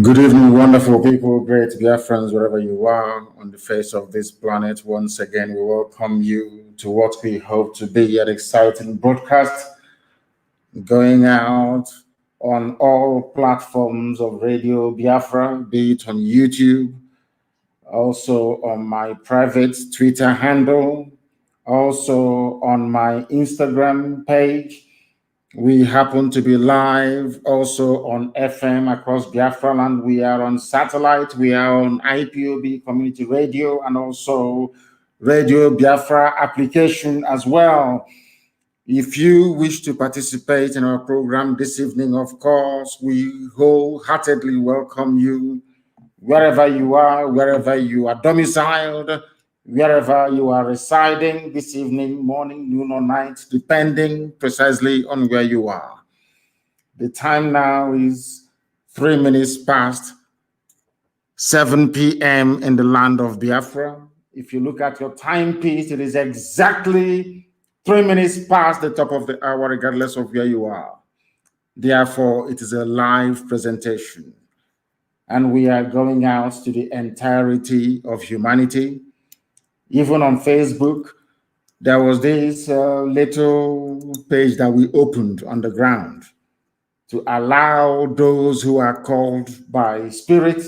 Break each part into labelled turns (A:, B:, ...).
A: Good evening, wonderful people, great Biafrans, wherever you are on the face of this planet. Once again, we welcome you to what we hope to be an exciting broadcast going out on all platforms of Radio Biafra, be it on YouTube, also on my private Twitter handle, also on my Instagram page. We happen to be live also on FM across Biafra land. We are on satellite. We are on IPOB community radio and also Radio Biafra application as well. If you wish to participate in our program this evening, of course, we wholeheartedly welcome you wherever you are domiciled, wherever you are residing this evening, morning, noon, or night, depending precisely on where you are. The time now is 3 minutes past 7 p.m. in the land of Biafra. If you look at your timepiece, it is exactly 3 minutes past the top of the hour, regardless of where you are. Therefore, it is a live presentation. And we are going out to the entirety of humanity. Even on Facebook, there was this little page that we opened on the ground to allow those who are called by Spirit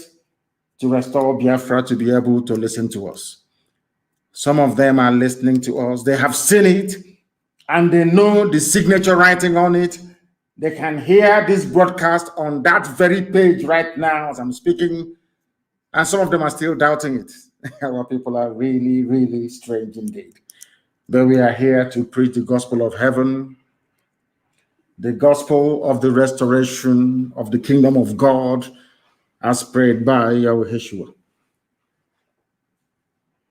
A: to restore Biafra to be able to listen to us. Some of them are listening to us. They have seen it, and they know the signature writing on it. They can hear this broadcast on that very page right now as I'm speaking, and some of them are still doubting it. Our people are really, really strange indeed. But we are here to preach the gospel of heaven, the gospel of the restoration of the kingdom of God, as prayed by Yahweh.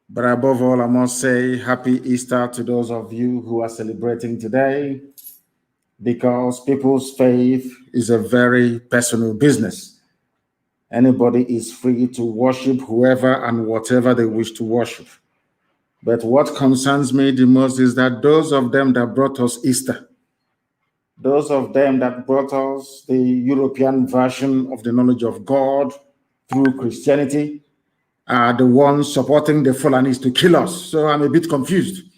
A: But above all, I must say happy Easter to those of you who are celebrating today, because people's faith is a very personal business. Anybody is free to worship whoever and whatever they wish to worship. But what concerns me the most is that those of them that brought us Easter, those of them that brought us the European version of the knowledge of God through Christianity, are the ones supporting the Fulanis to kill us. So I'm a bit confused.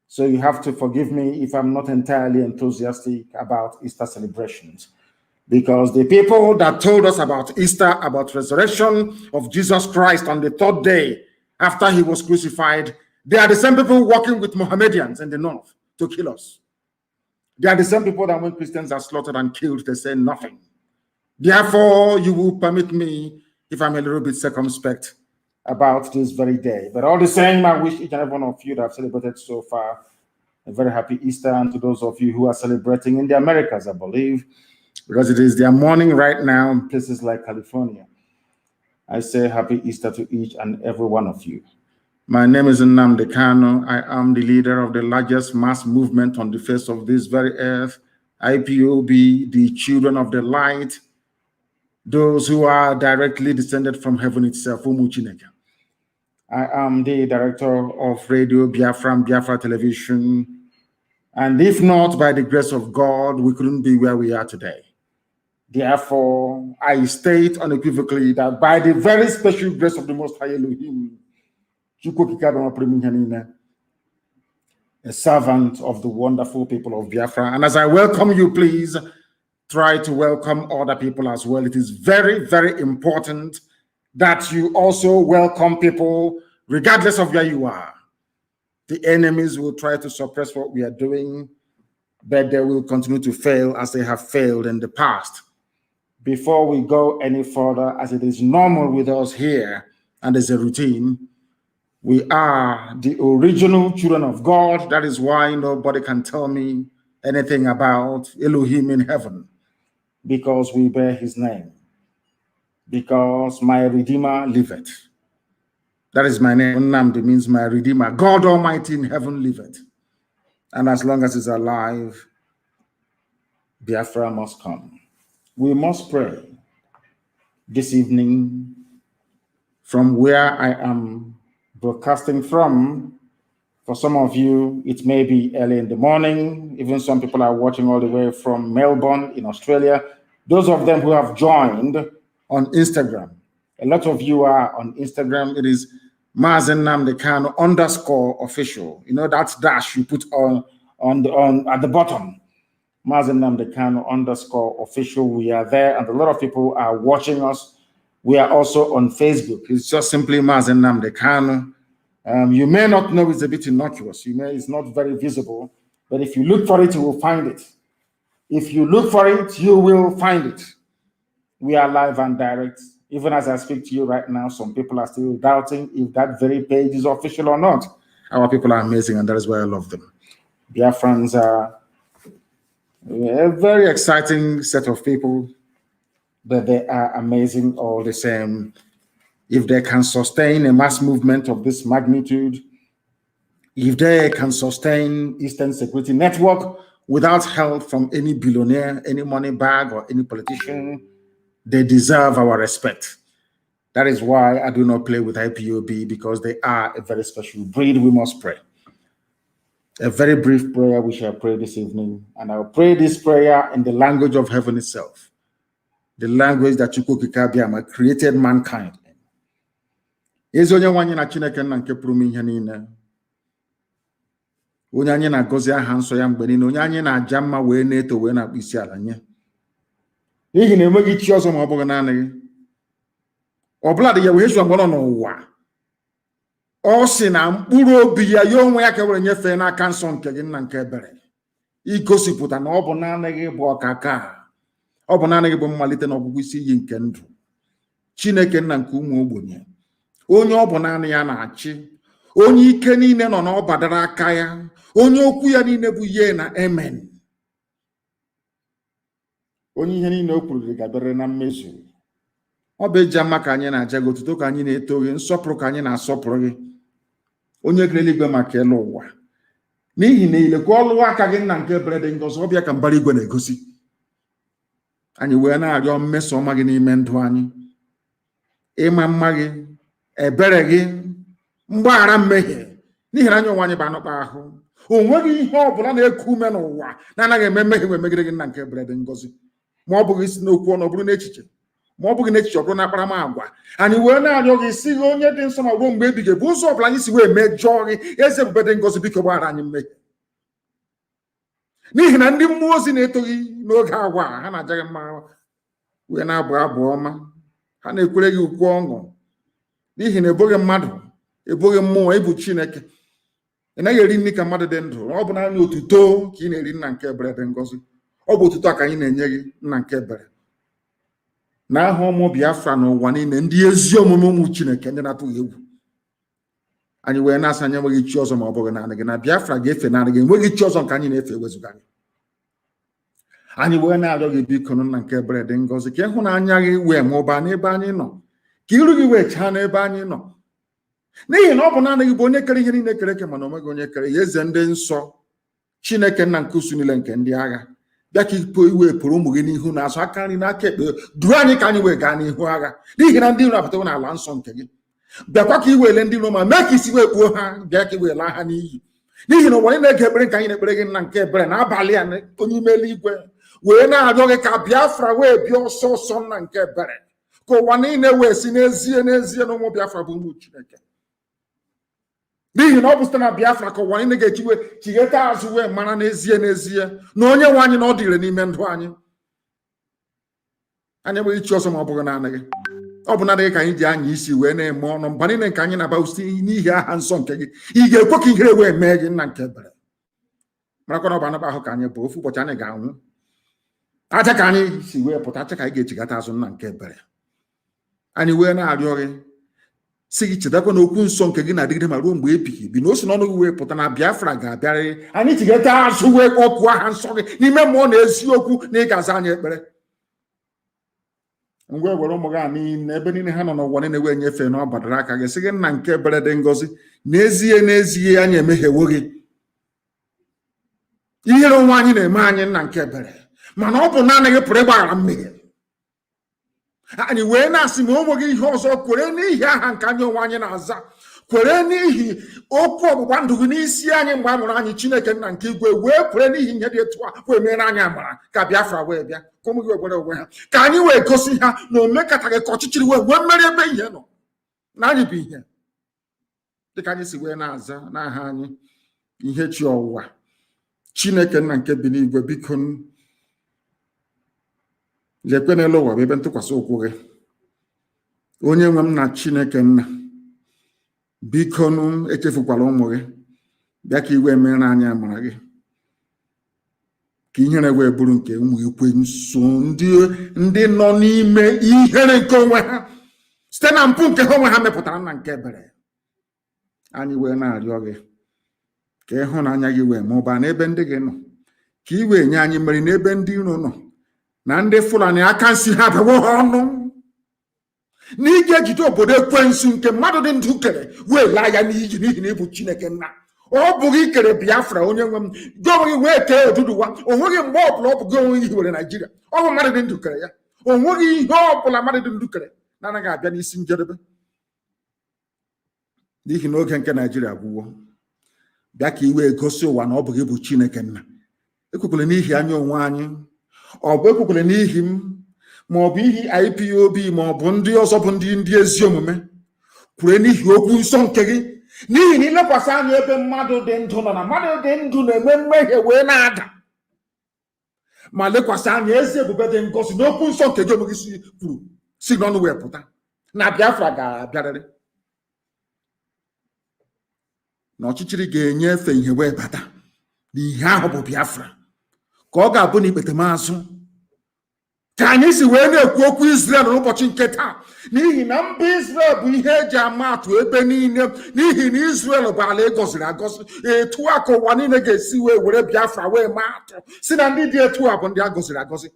A: So you have to forgive me if I'm not entirely enthusiastic about Easter celebrations. Because the people that told us about Easter, about resurrection of Jesus Christ on the third day after he was crucified, they are the same people working with Mohammedans in the north to kill us. They are the same people that when Christians are slaughtered and killed, they say nothing. Therefore, you will permit me if I'm a little bit circumspect about this very day. But all the same, I wish each and every one of you that have celebrated so far a very happy Easter, and to those of you who are celebrating in the Americas, I believe, because it is their morning right now in places like California. I say happy Easter to each and every one of you. My name is Nnamdi Kanu. I am the leader of the largest mass movement on the face of this very earth, IPOB, the children of the light, those who are directly descended from heaven itself, Umuchineke. I am the director of Radio Biafra and Biafra Television. And if not by the grace of God, we couldn't be where we are today. Therefore, I state unequivocally that by the very special grace of the Most High Elohim, a servant of the wonderful people of Biafra. And as I welcome you, please try to welcome other people as well. It is very, very important that you also welcome people regardless of where you are. The enemies will try to suppress what we are doing, but they will continue to fail as they have failed in the past. Before we go any further, as it is normal with us here, and as a routine, we are the original children of God. That is why nobody can tell me anything about Elohim in heaven, because we bear his name. Because my Redeemer liveth. That is my name. Nnamdi means my Redeemer. God Almighty in heaven liveth. And as long as he's alive, Biafra must come. We must pray this evening from where I am broadcasting from. For some of you, it may be early in the morning. Even some people are watching all the way from Melbourne in Australia. Those of them who have joined on Instagram. A lot of you are on Instagram. It is Mazi Nnamdi Kanu _official. You know, that's dash you put on at the bottom. Mazi Nnamdi Kanu _official. We are there, and a lot of people are watching us. We are also on Facebook. It's just simply Mazi Nnamdi Kanu. You may not know, it's a bit innocuous. It's not very visible, but if you look for it, you will find it. If you look for it, you will find it. We are live and direct. Even as I speak to you right now, some people are still doubting if that very page is official or not. Our people are amazing, and that is why I love them. Biafrans are a very exciting set of people, but they are amazing all the same. If they can sustain a mass movement of this magnitude, if they can sustain Eastern Security Network without help from any billionaire, any money bag, or any politician, they deserve our respect. That is why I do not play with IPOB, because they are a very special breed. We must pray. A very brief prayer we shall pray this evening, and I'll pray this prayer in the language of heaven itself, the language that Chukwukabiyama created mankind in. Ezi onye nwanyi na Chineke nna nke pụrụ ihe niile, onye anyị na-agọzi aha nsọ ya mgbe niile, onye anyị na-aja mma wee na-eto wee na-akpụ isi ala nye, n'ihi na enweghị chi ọzọ ma ọ bụghị naanị gị. Ọbụla dị ya wee zụọ mgbe ọ nọ n'ụwa, ọ sị na mkpụrụ obi ya onwe ya ka were nyefee n'aka nsọ nke gị nna nke ebere, igosipụta na ọ bụ naanị gị bụ ọkaka, ọ bụ naanị gị bụ mmalite na ọgwụgwụ isi iyi nke ndụ, Chineke nna nke ụmụ ogbenye, onye ọ bụ naanị ya na-achị, onye ike niile nọ n'ọbadara aka ya, onye okwu ya niile bụ ye na amen, onye ihe niile o kwuru ga-abịara na mmezu. Ọ bụ eji ama ka anyị na-aja gị, otuto ka anyị na-eto gị, nsọpụrụ ka anyị na-asọpụrụ gị, onye kere eluigwe maka elu ụwa, n'ihi na ilekwa ọlụ aka gị nna nke ebere dị ngọzi, ọbịa ka mbara igwe na-egosi. Anyị wee na-arịọ mmeso ọma gị n'ime ndụ anyị, ịma mma gị, ebere gị, mgbaghara mmehie, n'ihi na anyị onwe anyị bụ anụkpa ahụ. O nweghị ihe ọ bụla na-eku ume n'ụwa na-anaghị eme mmehie wee megide gị nna nke ebere dị ngọzi, ma ọ bụghị isi n'okwu ọnụ, ọ bụrụ n'echiche, ma ọ bụghị n'echiche, ọ bụrụ na akparamagwa. Anyị wee na-arịọ gị si gị onye dị nsọ ma ruo mgbe ebighị bụ ụzọ ọbụla anyị si wee mejọọ gị, eze ebube dị ngọzi, biko gbaghara anyị mmehie, n'ihi na ndị mmụọ ozi na-eto gị n'oge agwa ha na-aja gị mma wee na-abụ abụ ọma, ha na-ekwere gị ukwu ọṅụ, n'ihi na eboghị mmadụ, eboghị mmụọ, ịbụ Chineke. Ị naghị eri nri ka mmadụ dị ndụ, ọ bụ naanị otuto ka ị na-eri nna nke ebere dị ngọzi. Ọ bụ otuto a ka anyị na-enye gị nna nke ebere, na aha ụmụ Biafra n'ụwa niile, ndị ezi omume ụmụ Chineke, ndị na-atụghị egwu. Anyị wee na-asị anyị enweghị chi ọzọ ma ọ bụghị naanị gị, na Biafra ga-efe naanị gị, enweghị chi ọzọ nke anyị na-efe ewezuga gị. Anyị wee na-arịọ gị biko nna nke ebere dị ngọzi, ka ịhụnanya gị wee mụbaa n'ebe anyị nọ, ka iru gị wee chaa n'ebe anyị nọ, n'ihi na ọ bụ naanị gị bụ onye kere ihe niile kere eke, mana onweghị onye kere ya. Eze ndị nsọ, Chineke nna nke usu niile nke ndị agha, bịa ka iwepụrụ ụmụ gị n'ihu na azụ, aka nri n'aka ekpe, duru anyị ka anyị wee gaa n'ihu agha, n'ihi na ndị iro abatawo n'ala nsọ nke gị. Bịakwa ka iwele ndị iro ma mee ka isi wee kpuo ha, bịa ka iwele ha n'iyi, n'ihi na ụwa anyị na-ege ekpere nke anyị na-ekpere gị nna nke ebere n'abalị a, onye ime eluigwe wee na-arịọ gị ka Biafra wee bịa ọsọ ọsọ nna nke ebere, ka ụwa niile wee si n'ezie n'ezie na ụmụ Biafra bụ ụmụ Chineke, n'ihi na ọ bụ site na Biafra ka ụwa niile ga-echiwe chigheta azụ wee mara n'ezie n'ezie na onye nwe anyị na ọ dịrị n'ime ndụ anyị. Anyị enweghị chi ọzọ ma ọ bụghị naanị gị. Ọ bụ naanị gị ka anyị ji anya isi wee na-eme ọnụ mgbe niile nke anyị na-aba site n'ihi aha nsọ nke gị. Ị ga-ekwe ka ihere wee mee gị nna nke ebere, marakwa na ọ bụ anụkpa ahụ ka anyị bụ, ofu ụbọchị anyị ga-anwụ. Aja ka anyị si wee pụta, aja ka anyị ga-echigata azụ nna nke ebere. Anyị wee na-arịọ gị si gị chetakwa na okwu nsọ nke gị na-adịgide ma ruo mgbe ebighị ebi, na o si n'ọnụ gị wee pụta na Biafra ga-abịarịrị. Anyị chigata azụ wee kpọkụọ aha nsọ gị n'ime mmụọ na eziokwu, na ị ga-aza anyị ekpere. Ngwa were ụmụ gị a niile, ebe niile ha nọ n'ụwa niile wee nyefee n'ọbadara aka gị, sị gị nna nke ebere dị ngọzi, n'ezie n'ezie anyị emehiewo gị. Ihere onwe anyị na-eme anyị nna nke ebere, mana ọ bụ naanị gị pụrụ ịgbaghara mmehie. Anyị wee na-asị ma o nweghị ihe ọzọ kwere n'ihi aha nke anyị onwe anyị na-aza, kwere n'ihi okwu ọgbụgba ndụ gị n'isi anyị mgbe a mụrụ anyị Chineke nna nke igwe wee kwere n'ihi ihe dị etu a wee mere anyị amara ka Biafra wee bịa ka ụmụ gị were onwe ha ka anyị wee gosi ha na omekataghị ka ọchịchịrị wee mmeri ebe ihe nọ na anyị bụ ihe dịka anyị si wee na-aza n'aha anyị ihe chi ọwụwa Chineke nna nke bi n'igwe biko lekwe n'elu ụwa bụ ebe ntụkwasị okwu gị onye nwe m na Chineke nna biko echefukwala ụmụ gị bịa ka iwe mere anyị amara gị ka ihere wee bụrụ nke ụmụ ekwensu ndị nọ n'ime ihere nke onwe ha site na mpụ nke ha onwe ha mepụtara na nke ebere anyị wee na-arịọ gị ka ịhụnanya gị wee mụbaa n'ebe ndị gị nọ ka i wee nye anyị mmeri n'ebe ndị iro nọ na ndị Fulani aka nsi ha bewo ha ọnụ na ị ga-ejide obodo ekwensu nke mmadụ dị ndụ kere wee laa ya n'iyi n'ihi na ịbụ Chineke nna ọ bụghị ikere Biafra onye nwe m gị onwe gị wee kee Oduduwa o nweghị mgbe ọbụla ọ bụ gị onwe gị hiwere Naijiria ọ bụ mmadụ dị ndụ kere ya o nweghị ihe ọbụla mmadụ dị ndụ kere na-anaghị abịa n'isi njedebe n'ihi na oge nke Naijiria gwụwo bịa ka i wee gosi ụwa na ọ bụ gị bụ Chineke nna ekwekwele n'ihi anya onwe anyị ọ bụ ekwekwele n'ihi m ma ọ bụ ihi IPOB ma ọ bụ ndị ọzọ bụ ndị ezi omume kwure n'ihi okwu nsọ nke gị n'ihi na ilekwasị anya ebe mmadụ dị ndụ nọ na mmadụ dị ndụ na-eme mmehie wee na-ada ma lekwasị anya ezi ebube dị ngosi n'okwu nsọ nke gị onwe gị kwuru si n'ọnụ wee pụta na Biafra ga-abịarịrị na ọchịchịrị ga-enyefe ihe wee bata na ihe ahụ bụ Biafra ka ọ ga-abụ na ikpetemazụ ka anyị si wee na-ekwu okwu Israel n'ụbọchị nke taa n'ihi na mba Israel bụ ihe eji ama atụ ebe niile n'ihi na Israel bụ ala egoziri agọzi etu a ka ụwa niile ga-esi wee were Biafra wee maa atụ si na ndị dị etu a bụ ndị agọziri agọzi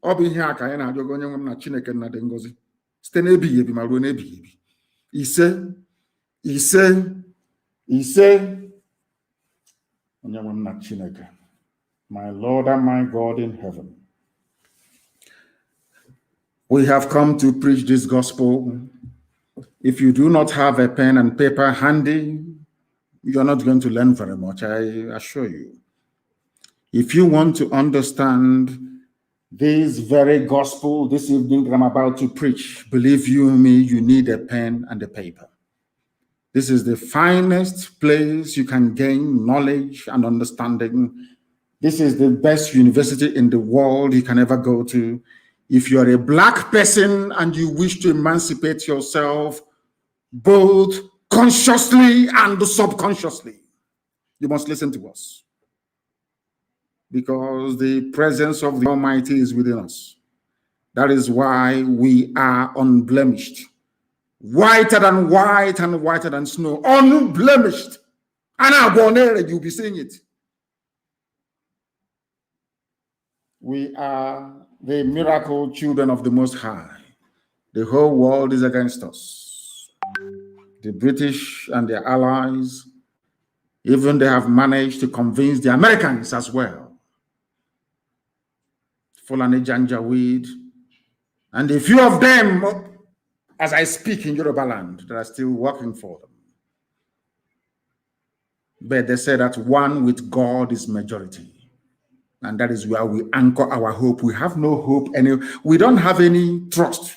A: ọ bụ ihe a ka anyị na-arịọ onye nwe m na Chineke nna dị ngọzi site n'ebighị ebi ma ruo n'ebighị ebi ise onye nwe m na Chineke, my Lord and my God in heaven, we have come to preach this gospel. If you do not have a pen and paper handy, you're not going to learn very much, I assure you. If you want to understand this very gospel this evening that I'm about to preach, believe you me, you need a pen and a paper. This is the finest place you can gain knowledge and understanding. This is the best university in the world you can ever go to. If you're a Black person and you wish to emancipate yourself, both consciously and subconsciously, you must listen to us. Because the presence of the Almighty is within us. That is why we are unblemished. Whiter than white and whiter than snow. Unblemished. And you'll be seeing it. We are the miracle children of the Most High. The whole world is against us. The British and their allies, even they have managed to convince the Americans as well. Fulani Janjaweed, and a few of them, as I speak in Yoruba land, that are still working for them. But they say that one with God is majority. And that is where we anchor our hope. We have no hope, we don't have any trust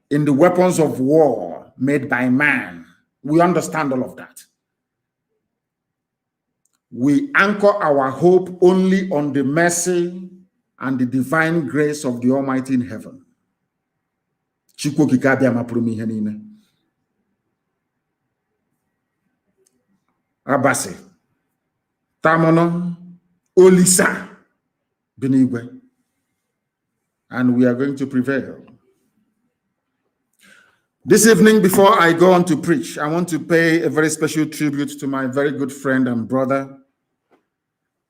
A: in the weapons of war made by man. We understand all of that. We anchor our hope only on the mercy and the divine grace of the Almighty in heaven. Abasi, Tamono, Olisa, Benigwe, and we are going to prevail. This evening, before I go on to preach, I want to pay a very special tribute to my very good friend and brother,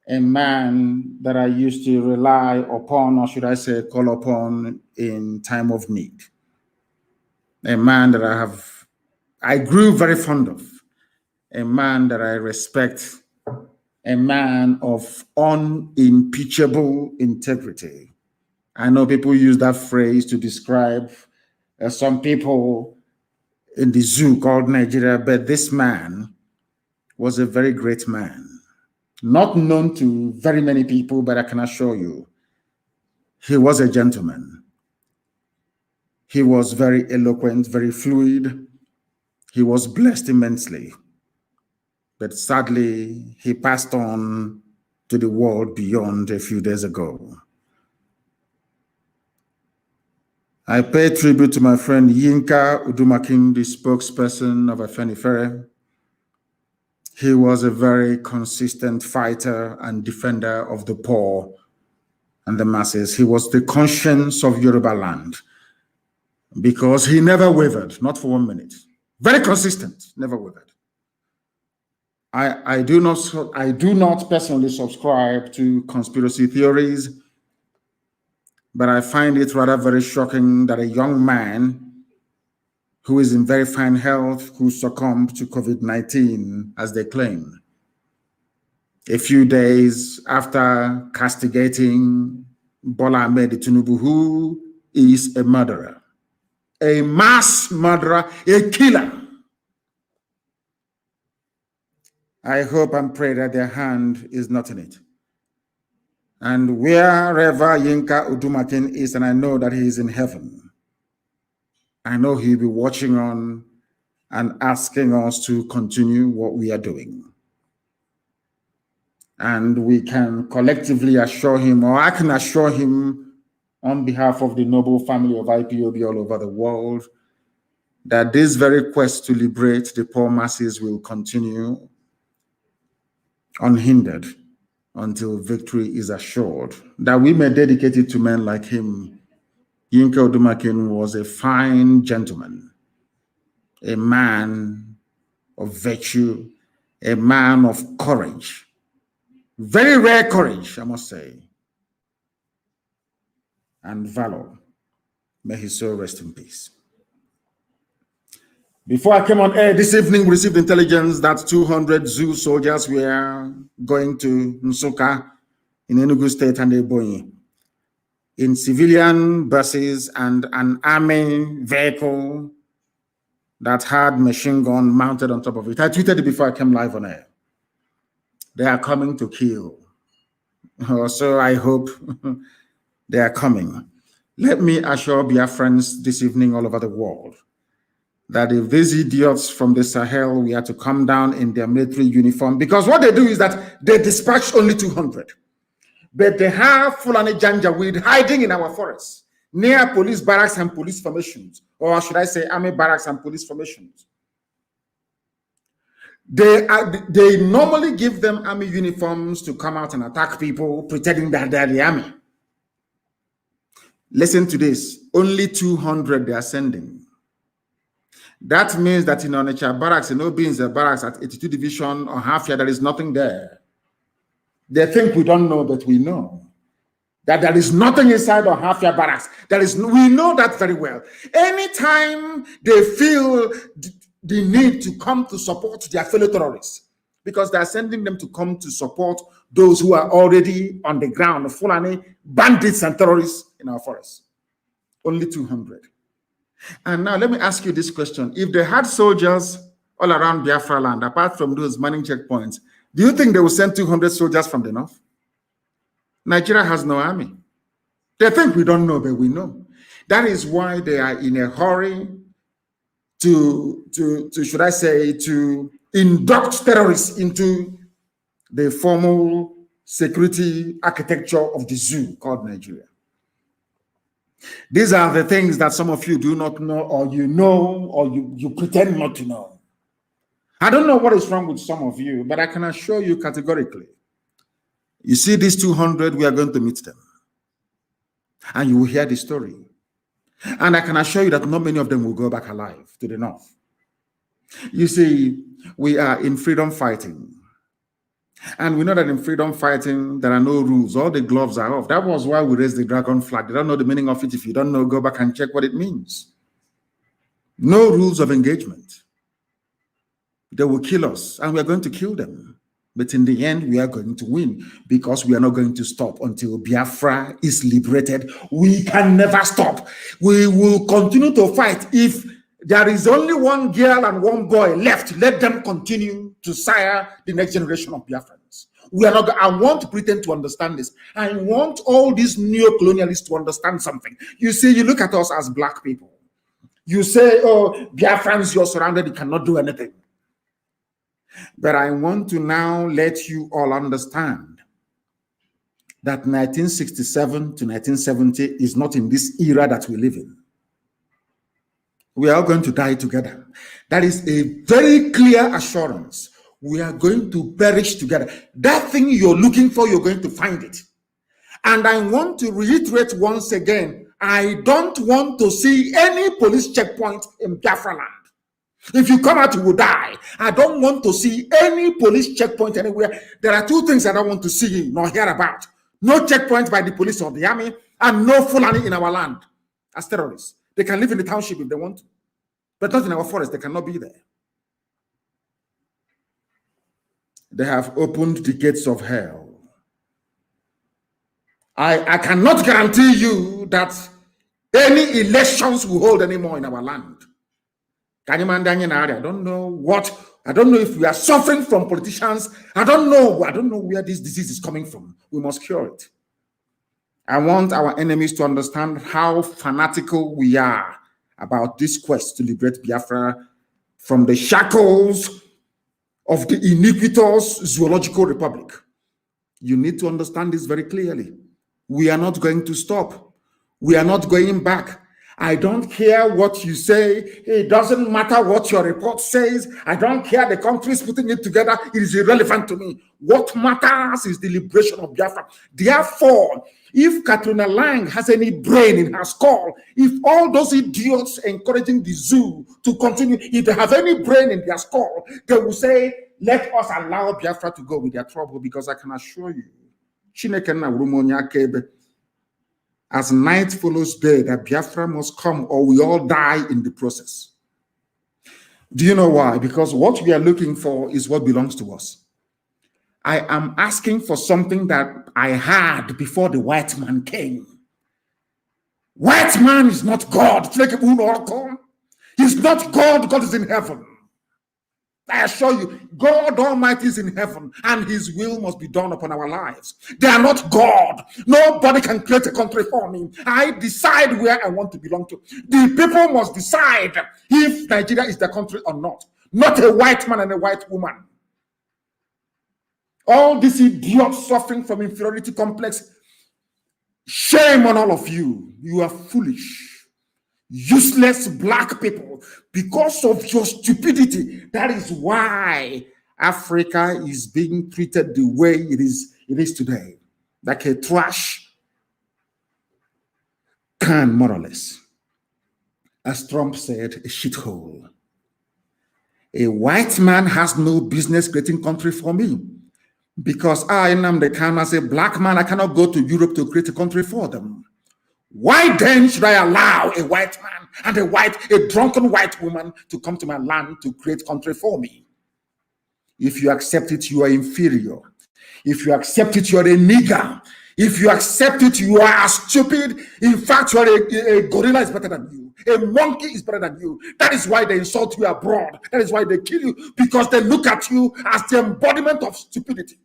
A: a man that I used to rely upon, or should I say, call upon in time of need. A man that I grew very fond of, a man that I respect, a man of unimpeachable integrity. I know people use that phrase to describe some people in the zoo called Nigeria, but this man was a very great man. Not known to very many people, but I can assure you, he was a gentleman. He was very eloquent, very fluid. He was blessed immensely. But sadly, he passed on to the world beyond a few days ago. I pay tribute to my friend Yinka Udumakin, the spokesperson of Afenifere. He was a very consistent fighter and defender of the poor and the masses. He was the conscience of Yoruba land because he never wavered, not for 1 minute. Very consistent, never wavered. I do not personally subscribe to conspiracy theories, but I find it rather very shocking that a young man who is in very fine health, who succumbed to COVID-19, as they claim, a few days after castigating Bola Ahmed Tinubu, who is a murderer, a mass murderer, a killer. I hope and pray that their hand is not in it. And wherever Yinka Udumakin is, and I know that he is in heaven, I know he'll be watching on and asking us to continue what we are doing. And we can collectively assure him, or I can assure him on behalf of the noble family of IPOB all over the world, that this very quest to liberate the poor masses will continue unhindered until victory is assured, that we may dedicate it to men like him. Yinka Udumakin was a fine gentleman, a man of virtue, a man of courage, very rare courage, I must say, and valor. May his soul rest in peace. Before I came on air this evening, we received intelligence that 200 zoo soldiers were going to Nsukka in Enugu State and Ebonyi in civilian buses and an army vehicle that had machine gun mounted on top of it. I tweeted it before I came live on air. They are coming to kill. So I hope they are coming. Let me assure Biafrans this evening all over the world that if these idiots from the Sahel were to come down in their military uniform, because what they do is that they dispatch only 200, but they have Fulani Janjaweed hiding in our forests, near police barracks and police formations, or should I say army barracks and police formations. They normally give them army uniforms to come out and attack people, pretending that they're the army. Listen to this, only 200 they are sending. That means that in Onitsha barracks, in Obinze barracks at 82 Division or Hafia, there is nothing there. They think we don't know, but we know that there is nothing inside of Hafia barracks. We know that very well. Anytime they feel the need to come to support their fellow terrorists, because they are sending them to come to support those who are already on the ground, Fulani bandits and terrorists in our forests. Only 200. And now let me ask you this question. If they had soldiers all around Biafra land, apart from those manning checkpoints, do you think they will send 200 soldiers from the north? Nigeria has no army. They think we don't know, but we know. That is why they are in a hurry to should I say, to induct terrorists into the formal security architecture of the zoo called Nigeria. These are the things that some of you do not know, or you know, or you pretend not to know. I don't know what is wrong with some of you, but I can assure you categorically, you see these 200, we are going to meet them. And you will hear the story. And I can assure you that not many of them will go back alive to the north. You see, we are in freedom fighting. And we know that in freedom fighting, there are no rules. All the gloves are off. That was why we raised the dragon flag. They don't know the meaning of it. If you don't know, go back and check what it means. No rules of engagement. They will kill us, and we are going to kill them. But in the end, we are going to win, because we are not going to stop until Biafra is liberated. We can never stop. We will continue to fight. If There is only one girl and one boy left. Let them continue to sire the next generation of Biafrans. We are not. I want Britain to understand this. I want all these neo-colonialists to understand something. You see, you look at us as black people. You say, oh, Biafrans, you're surrounded, you cannot do anything. But I want to now let you all understand that 1967 to 1970 is not in this era that we live in. We are going to die together. That is a very clear assurance. We are going to perish together. That thing you're looking for, you're going to find it. And I want to reiterate once again, I don't want to see any police checkpoint in Biafra land. If you come out, you will die. I don't want to see any police checkpoint anywhere. There are two things I don't want to see nor hear about. No checkpoint by the police or the army, and no Fulani in our land as terrorists. They can live in the township if they want to, but not in our forest. They cannot be there. They have opened the gates of hell. I cannot guarantee you that any elections will hold anymore in our land. I don't know if we are suffering from politicians. I don't know where this disease is coming from. We must cure it. I want our enemies to understand how fanatical we are about this quest to liberate Biafra from the shackles of the iniquitous zoological republic. You need to understand this very clearly. We are not going to stop. We are not going back. I don't care what you say. It doesn't matter what your report says. I don't care the countries putting it together. It is irrelevant to me. What matters is the liberation of Biafra. Therefore, if Katrina Lang has any brain in her skull, if all those idiots encouraging the zoo to continue, if they have any brain in their skull, they will say, let us allow Biafra to go with their trouble, because I can assure you, as night follows day, that Biafra must come or we all die in the process. Do you know why? Because what we are looking for is what belongs to us. I am asking for something that I had before the white man came. White man is not God. He's not God. God is in heaven. I assure you, God Almighty is in heaven, and his will must be done upon our lives. They are not God. Nobody can create a country for me. I decide where I want to belong to. The people must decide if Nigeria is their country or not. Not a white man and a white woman. All these idiots suffering from inferiority complex, shame on all of you. You are foolish, useless black people. Because of your stupidity, that is why Africa is being treated the way it is today, like a trash can, more or less. As Trump said, a shithole. A white man has no business creating country for me, because I, Nnamdi Kanu, as a black man, I cannot go to Europe to create a country for them. Why then should I allow a white man and a drunken white woman to come to my land to create country for me? If you accept it, you are inferior. If you accept it, you are a nigger. If you accept it, you are stupid. In fact, you are a gorilla is better than you. A monkey is better than you. That is why they insult you abroad. That is why they kill you, because they look at you as the embodiment of stupidity.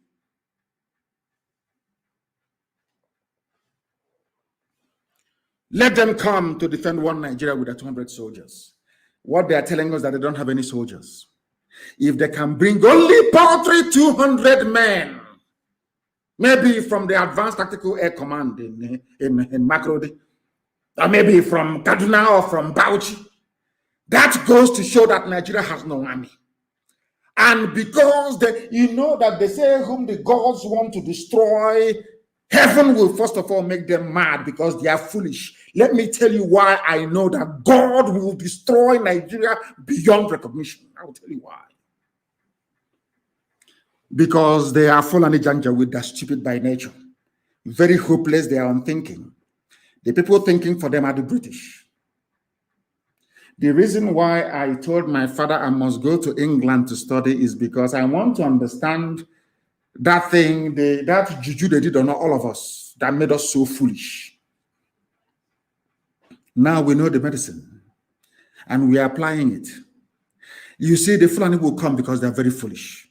A: Let them come to defend one Nigeria with 200 soldiers. What they are telling us is that they don't have any soldiers. If they can bring only paltry 200 men, maybe from the Advanced Tactical Air Command in Makrodi, or maybe from Kaduna or from Bauchi, that goes to show that Nigeria has no army. And because you know that they say whom the gods want to destroy, heaven will first of all make them mad because they are foolish. Let me tell you why I know that God will destroy Nigeria beyond recognition. I will tell you why. Because they are Fulani Janjaweed, they're stupid by nature. Very hopeless, they are unthinking. The people thinking for them are the British. The reason why I told my father I must go to England to study is because I want to understand that thing, that juju they did on all of us, that made us so foolish. Now we know the medicine. and we are applying it. You see, the Fulani will come because they're very foolish.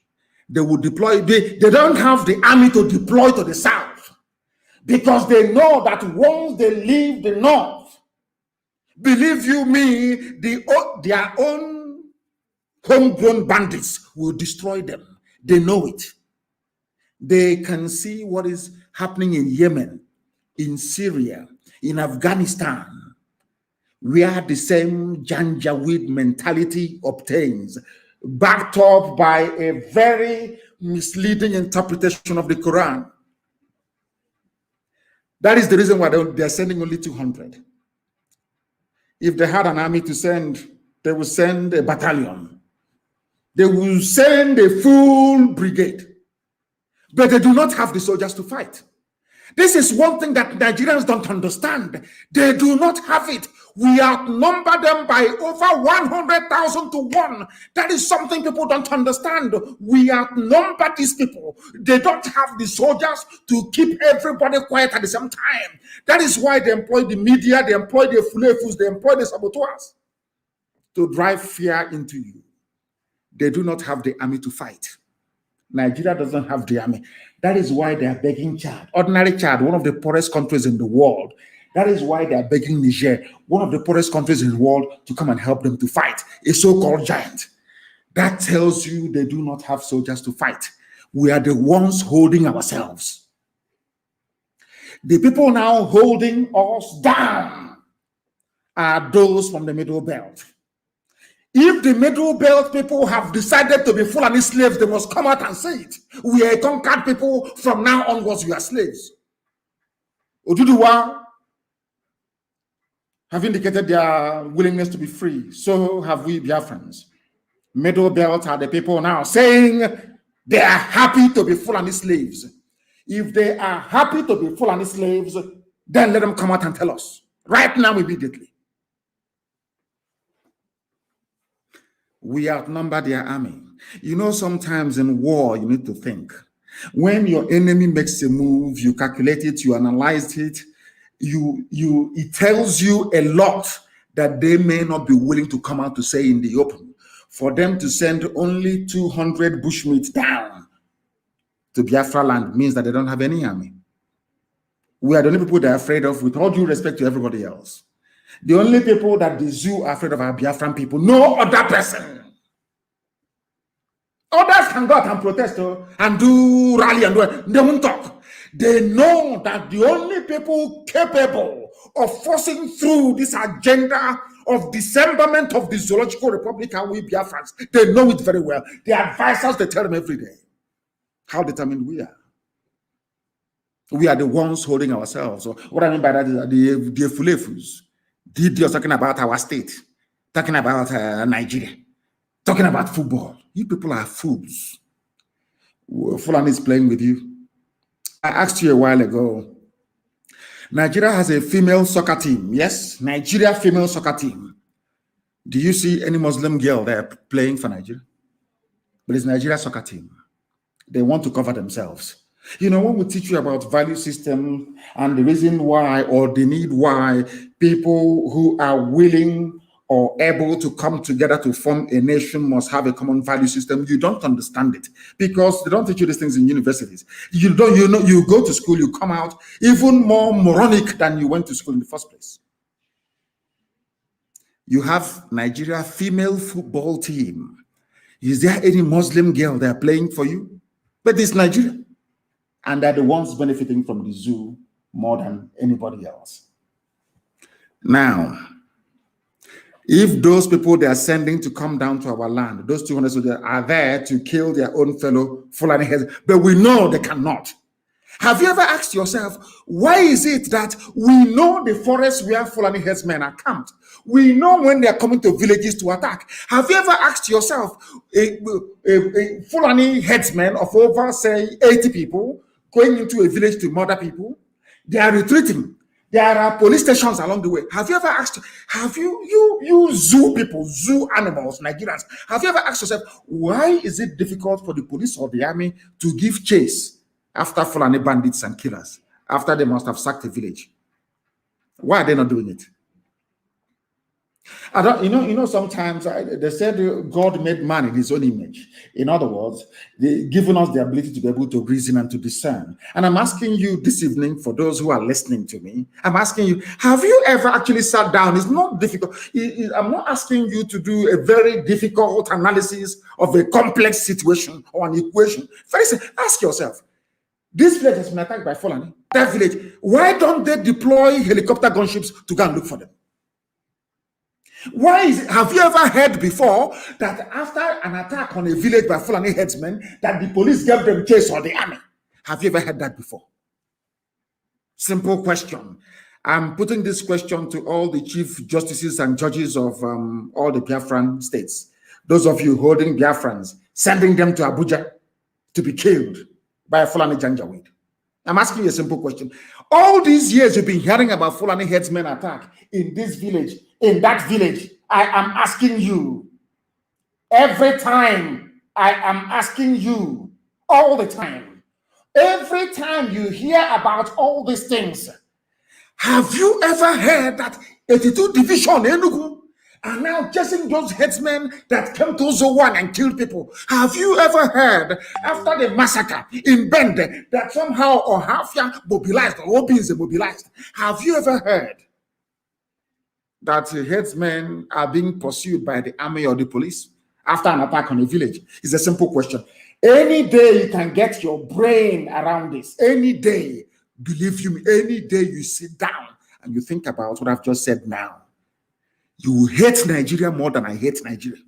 A: They will deploy, they don't have the army to deploy to the south because they know that once they leave the north, believe you me, their own homegrown bandits will destroy them. They know it. They can see what is happening in Yemen, in Syria, in Afghanistan, where the same Janjaweed mentality obtains, backed up by a very misleading interpretation of the Quran. That is the reason why they're sending only 200. If they had an army to send, they will send a battalion. They will send a full brigade. But they do not have the soldiers to fight. This is one thing that Nigerians don't understand. They do not have it. We outnumber them by over 100,000 to 1. That is something people don't understand. We outnumber these people. They don't have the soldiers to keep everybody quiet at the same time. That is why they employ the media, they employ the fulefus, they employ the saboteurs to drive fear into you. They do not have the army to fight. Nigeria doesn't have the army. That is why they are begging Chad, ordinary Chad, one of the poorest countries in the world. That is why they are begging Niger, one of the poorest countries in the world, to come and help them to fight a so-called giant. That tells you they do not have soldiers to fight. We are the ones holding ourselves. The people now holding us down are those from the Middle Belt. If the Middle Belt people have decided to be Fulani slaves, they must come out and say it. We are conquered people. From now onwards, we are slaves. Oduduwa have indicated their willingness to be free. So have we Biafrans. Middle Belt are the people now saying they are happy to be Fulani slaves. If they are happy to be Fulani slaves, then let them come out and tell us right now, immediately. We outnumber their army. You know, sometimes in war, you need to think. When your enemy makes a move, you calculate it, you analyze it, it tells you a lot that they may not be willing to come out to say in the open. For them to send only 200 bushmeat down to Biafra land means that they don't have any army. We are the only people they're afraid of, with all due respect to everybody else. The only people that the zoo are afraid of are Biafran people. No other person. Others can go out and protest and do rally and do it. They won't talk. They know that the only people capable of forcing through this agenda of dismemberment of the Zoological Republic are we Biafrans. They know it very well. The advisors, they tell them every day how determined we are. We are the ones holding ourselves. So what I mean by that is the Fulefus. You're talking about our state, talking about Nigeria, talking about football. You people are fools. Fulani is playing with you. I asked you a while ago, Nigeria has a female soccer team. Yes, Nigeria female soccer team. Do you see any Muslim girl there playing for Nigeria? But it's Nigeria soccer team. They want to cover themselves. You know, when we teach you about value system and the reason why or the need why people who are willing or able to come together to form a nation must have a common value system, you don't understand it because they don't teach you these things in universities. You go to school, you come out even more moronic than you went to school in the first place. You have Nigeria female football team. Is there any Muslim girl that are playing for you? But it's Nigeria. And they're the ones benefiting from the zoo more than anybody else. Now, if those people they are sending to come down to our land, those 200 soldiers are there to kill their own fellow Fulani heads, but we know they cannot. Have you ever asked yourself, why is it that we know the forest where Fulani headsmen are camped? We know when they are coming to villages to attack. Have you ever asked yourself, a Fulani headsman of over, say, 80 people going into a village to murder people? They are retreating. There are police stations along the way. Have you ever asked, have you zoo people, zoo animals, Nigerians, have you ever asked yourself, why is it difficult for the police or the army to give chase after Fulani bandits and killers, after they must have sacked a village? Why are they not doing it? I don't, sometimes they said God made man in his own image. In other words, giving us the ability to be able to reason and to discern. And I'm asking you this evening, for those who are listening to me, I'm asking you, have you ever actually sat down? It's not difficult. I'm not asking you to do a very difficult analysis of a complex situation or an equation. First, ask yourself, this village has been attacked by Fulani. That village, why don't they deploy helicopter gunships to go and look for them? Why is it? Have you ever heard before that after an attack on a village by Fulani headsmen, that the police gave them chase or the army? Have you ever heard that before? Simple question. I'm putting this question to all the chief justices and judges of all the Biafran states. Those of you holding Biafrans, sending them to Abuja to be killed by a Fulani Janjaweed. I'm asking you a simple question. All these years you've been hearing about Fulani headsmen attack in this village, in that village. I am asking you, every time, I am asking you, all the time, every time you hear about all these things, have you ever heard that 82 Division Enugu are now chasing those headsmen that came to Zowan and killed people? Have you ever heard, after the massacre in Bende, that somehow Ohafia mobilized, or Obinze mobilized? Have you ever heard that headsmen are being pursued by the army or the police after an attack on a village? It's a simple question. Any day you can get your brain around this, any day, believe you me, any day you sit down and you think about what I've just said now, you will hate Nigeria more than I hate Nigeria.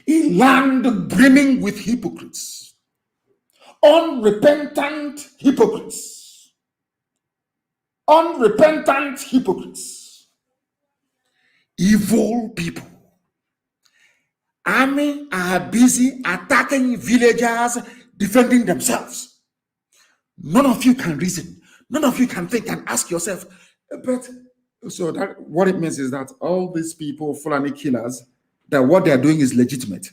A: A land brimming with hypocrites, unrepentant hypocrites, evil people. Army are busy attacking villagers, defending themselves. None of you can reason. None of you can think and ask yourself, but so that what it means is that all these people, Fulani killers, that what they're doing is legitimate.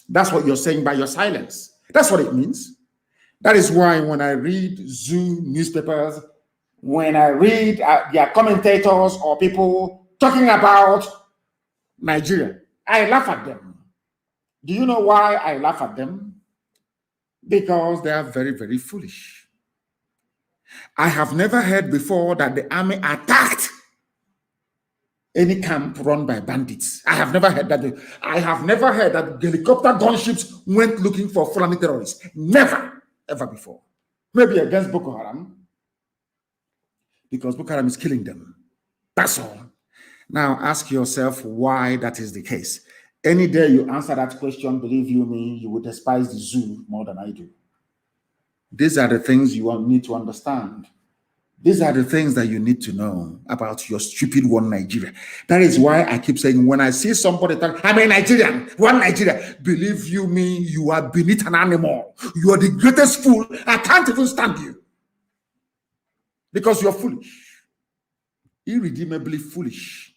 A: That's what you're saying by your silence. That's what it means. That is why when I read Zoo newspapers, when I read their commentators or people talking about Nigeria, I laugh at them. Do you know why I laugh at them? Because they are very, very foolish. I have never heard before that the army attacked any camp run by bandits. I have never heard that. I have never heard that helicopter gunships went looking for Fulani terrorists. Never, ever before. Maybe against Boko Haram, because Boko Haram is killing them. That's all. Now ask yourself why that is the case. Any day you answer that question, believe you me, you will despise the zoo more than I do. These are the things you need to understand. These are the things that you need to know about your stupid one Nigeria. That is why I keep saying, when I see somebody talk, I'm a Nigerian, one Nigeria, believe you me, you are beneath an animal. You are the greatest fool. I can't even stand you. Because you're foolish. Irredeemably foolish.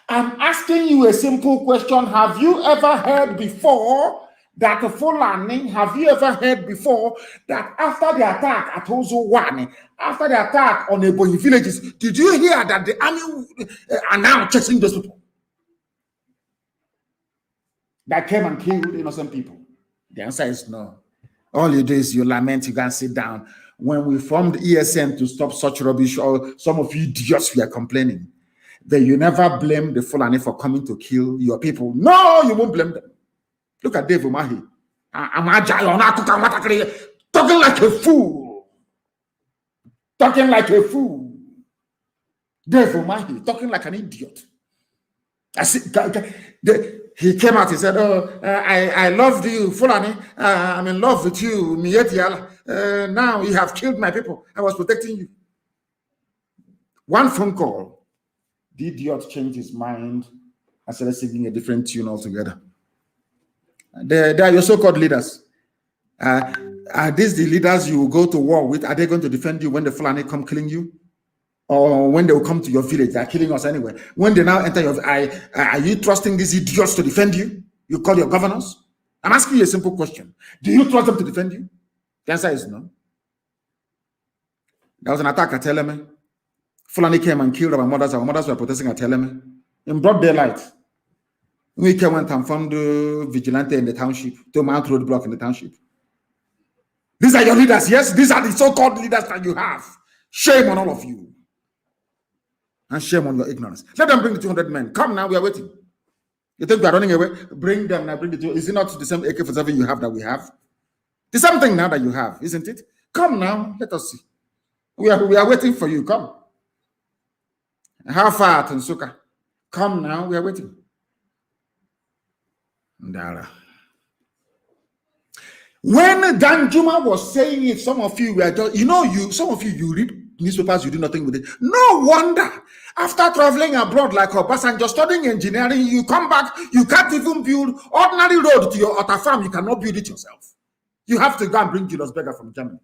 A: I'm asking you a simple question. Have you ever heard before that Fulani, have you ever heard before that after the attack at Ozowane, after the attack on the Ebonyi villages, did you hear that the army are now chasing those people that came and killed innocent people? The answer is no. All you do is you lament, you can sit down. When we formed ESN to stop such rubbish, or some of you idiots we are complaining, that you never blame the Fulani for coming to kill your people. No, you won't blame them. Look at Dave Umahi. Talking like a fool. Talking like a fool. Dave Umahi, talking like an idiot. He came out, he said, I loved you, Fulani. I'm in love with you. Now you have killed my people. I was protecting you. One phone call, the idiot changed his mind and started singing a different tune altogether. They are your so-called leaders. Are these the leaders you will go to war with? Are they going to defend you when the Fulani come killing you? Or when they will come to your village? They're killing us anyway. When they now enter your are you trusting these idiots to defend you? You call your governors? I'm asking you a simple question. Do you trust them to defend you? The answer is no. There was an attack at Eleme. Fulani came and killed our mothers. Our mothers were protesting at Teleme in broad daylight. We went and found vigilante in the township, to Mount Roadblock in the township. These are your leaders, yes? These are the so-called leaders that you have. Shame on all of you. And shame on your ignorance. Let them bring the 200 men. Come now, we are waiting. You think we are running away? Bring them now, bring the two. Is it not the same AK-47 you have that we have? The same thing now that you have, isn't it? Come now, let us see. We are waiting for you. Come. How far, Tansuka? Come now, we are waiting. Ndara. When Danjuma was saying it, some of you were just, some of you read newspapers, you do nothing with it. No wonder. After traveling abroad like Obasanjo, studying engineering, you come back, you can't even build ordinary road to your other farm. You cannot build it yourself. You have to go and bring Julius Berger from Germany.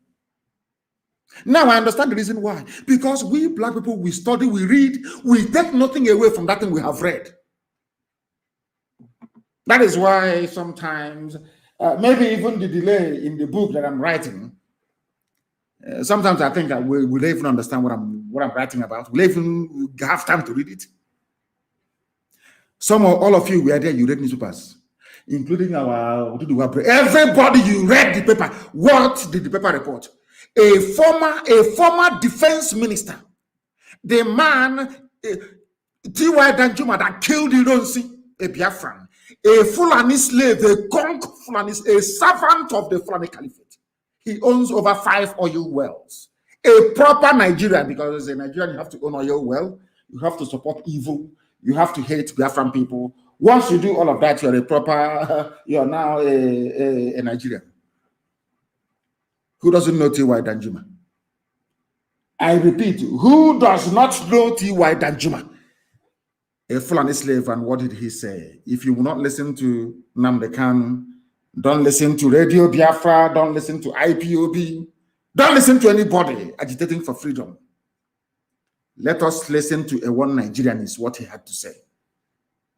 A: Now I understand the reason why. Because we black people, we study, we read, we take nothing away from that thing we have read. That is why sometimes, maybe even the delay in the book that I'm writing, sometimes I think we will even understand what I'm writing about. We'll even have time to read it. All of you were there, you read newspapers, including everybody, you read the paper. What did the paper report? A former defense minister, the man, T.Y. Danjuma, that killed Ironsi, a Biafran, a Fulani slave, a conk Fulani, a servant of the Fulani Caliphate. He owns over 5 oil wells. A proper Nigerian, because as a Nigerian, you have to own oil well, you have to support evil, you have to hate Biafran people. Once you do all of that, you're now a Nigerian. Who doesn't know T.Y. Danjuma? I repeat, who does not know T.Y. Danjuma? A Fulani slave, and what did he say? If you will not listen to Nnamdi Kanu, don't listen to Radio Biafra, don't listen to IPOB, don't listen to anybody agitating for freedom. Let us listen to a one Nigerian is what he had to say.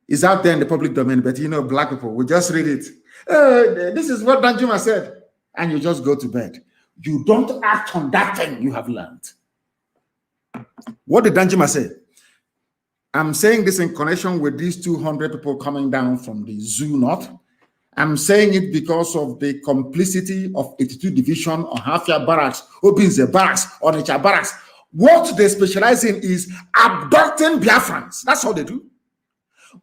A: It's out there in the public domain, but black people, we just read it. This is what Danjuma said, and you just go to bed. You don't act on that thing you have learned. What did Danjuma say? I'm saying this in connection with these 200 people coming down from the zoo north. I'm saying it because of the complicity of 82 Division or Hafia Barracks, Obinze Barracks, Onitsha Barracks. What they specialize in is abducting Biafrans. That's all they do.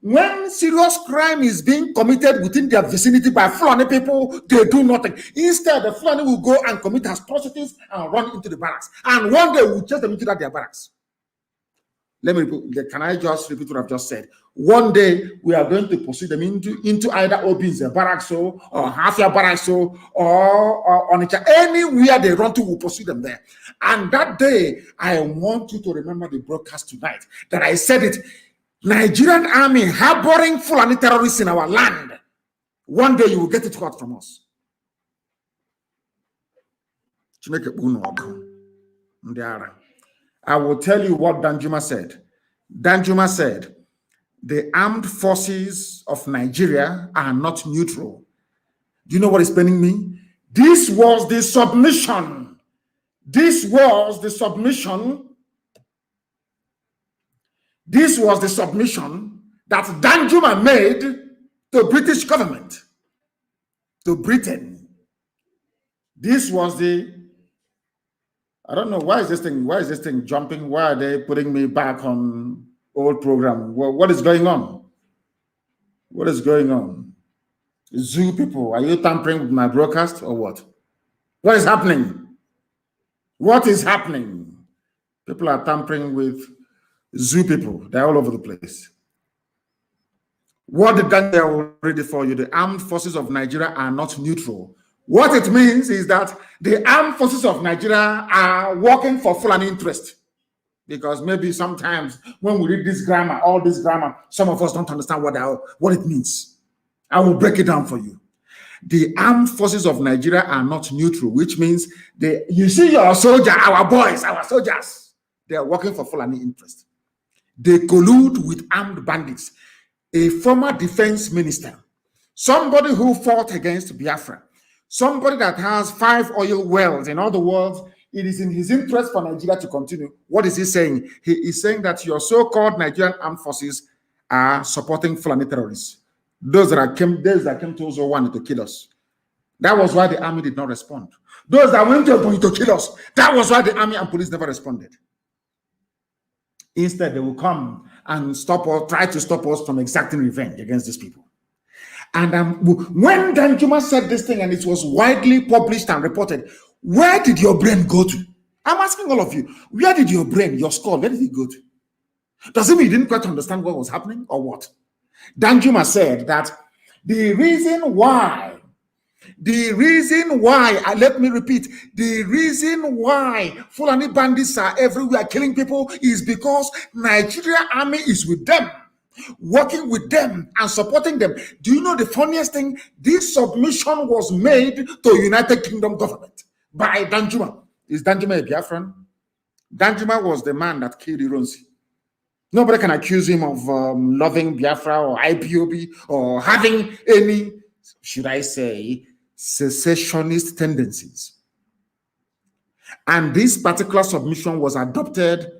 A: When serious crime is being committed within their vicinity by Fulani people, they do nothing. Instead, the Fulani will go and commit atrocities and run into the barracks. And one day we'll chase them into their barracks. Can I just repeat what I've just said? One day we are going to pursue them into either Obinze Barracks or Hafia Barracks or Onitsha. Anywhere they run to, we'll pursue them there. And that day, I want you to remember the broadcast tonight that I said it. Nigerian army harboring Fulani terrorists in our land. One day you will get it hot from us. I will tell you what Danjuma said. Danjuma said, the armed forces of Nigeria are not neutral. Do you know what is paining me? This was the submission. This was the submission. This was the submission that Danjuma made to British government, to Britain. This was I don't know, why is this thing jumping? Why are they putting me back on old program? What is going on? What is going on? Zoo people, are you tampering with my broadcast or what? What is happening? What is happening? People are tampering with zoo people. They're all over the place. What did Daniel read it for you? The armed forces of Nigeria are not neutral. What it means is that the armed forces of Nigeria are working for Fulani interest. Because maybe sometimes when we read this grammar, all this grammar, some of us don't understand what it means. I will break it down for you. The armed forces of Nigeria are not neutral, which means you see your soldier, our boys, our soldiers, they are working for Fulani interest. They collude with armed bandits. A former defense minister, somebody who fought against Biafra, somebody that has 5 oil wells, in other words, it is in his interest for Nigeria to continue. What is he saying? He is saying that your so-called Nigerian armed forces are supporting Fulani terrorists. Those that came to Ozo to kill us. That was why the army did not respond. Those that went to kill us, that was why the army and police never responded. Instead, they will come and try to stop us from exacting revenge against these people. And when Danjuma said this thing and it was widely published and reported, where did your brain go to? I'm asking all of you, where did your brain, your skull, where did it go to? Does it mean you didn't quite understand what was happening or what? Danjuma said that the reason why, let me repeat, the reason why Fulani bandits are everywhere killing people is because Nigeria army is with them, working with them and supporting them. Do you know the funniest thing? This submission was made to United Kingdom government by Danjuma. Is Danjuma a Biafran? Danjuma was the man that killed Ironsi. Nobody can accuse him of loving Biafra or IPOB or having any, should I say, secessionist tendencies. And this particular submission was adopted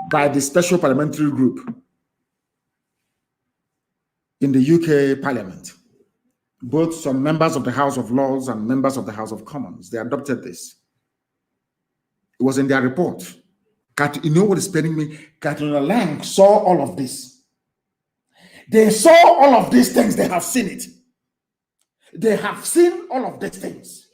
A: by the Special Parliamentary Group in the UK Parliament. Both some members of the House of Lords and members of the House of Commons, they adopted this. It was in their report. You know what is paining me? Katrina Lang saw all of this. They saw all of these things. They have seen it. They have seen all of these things.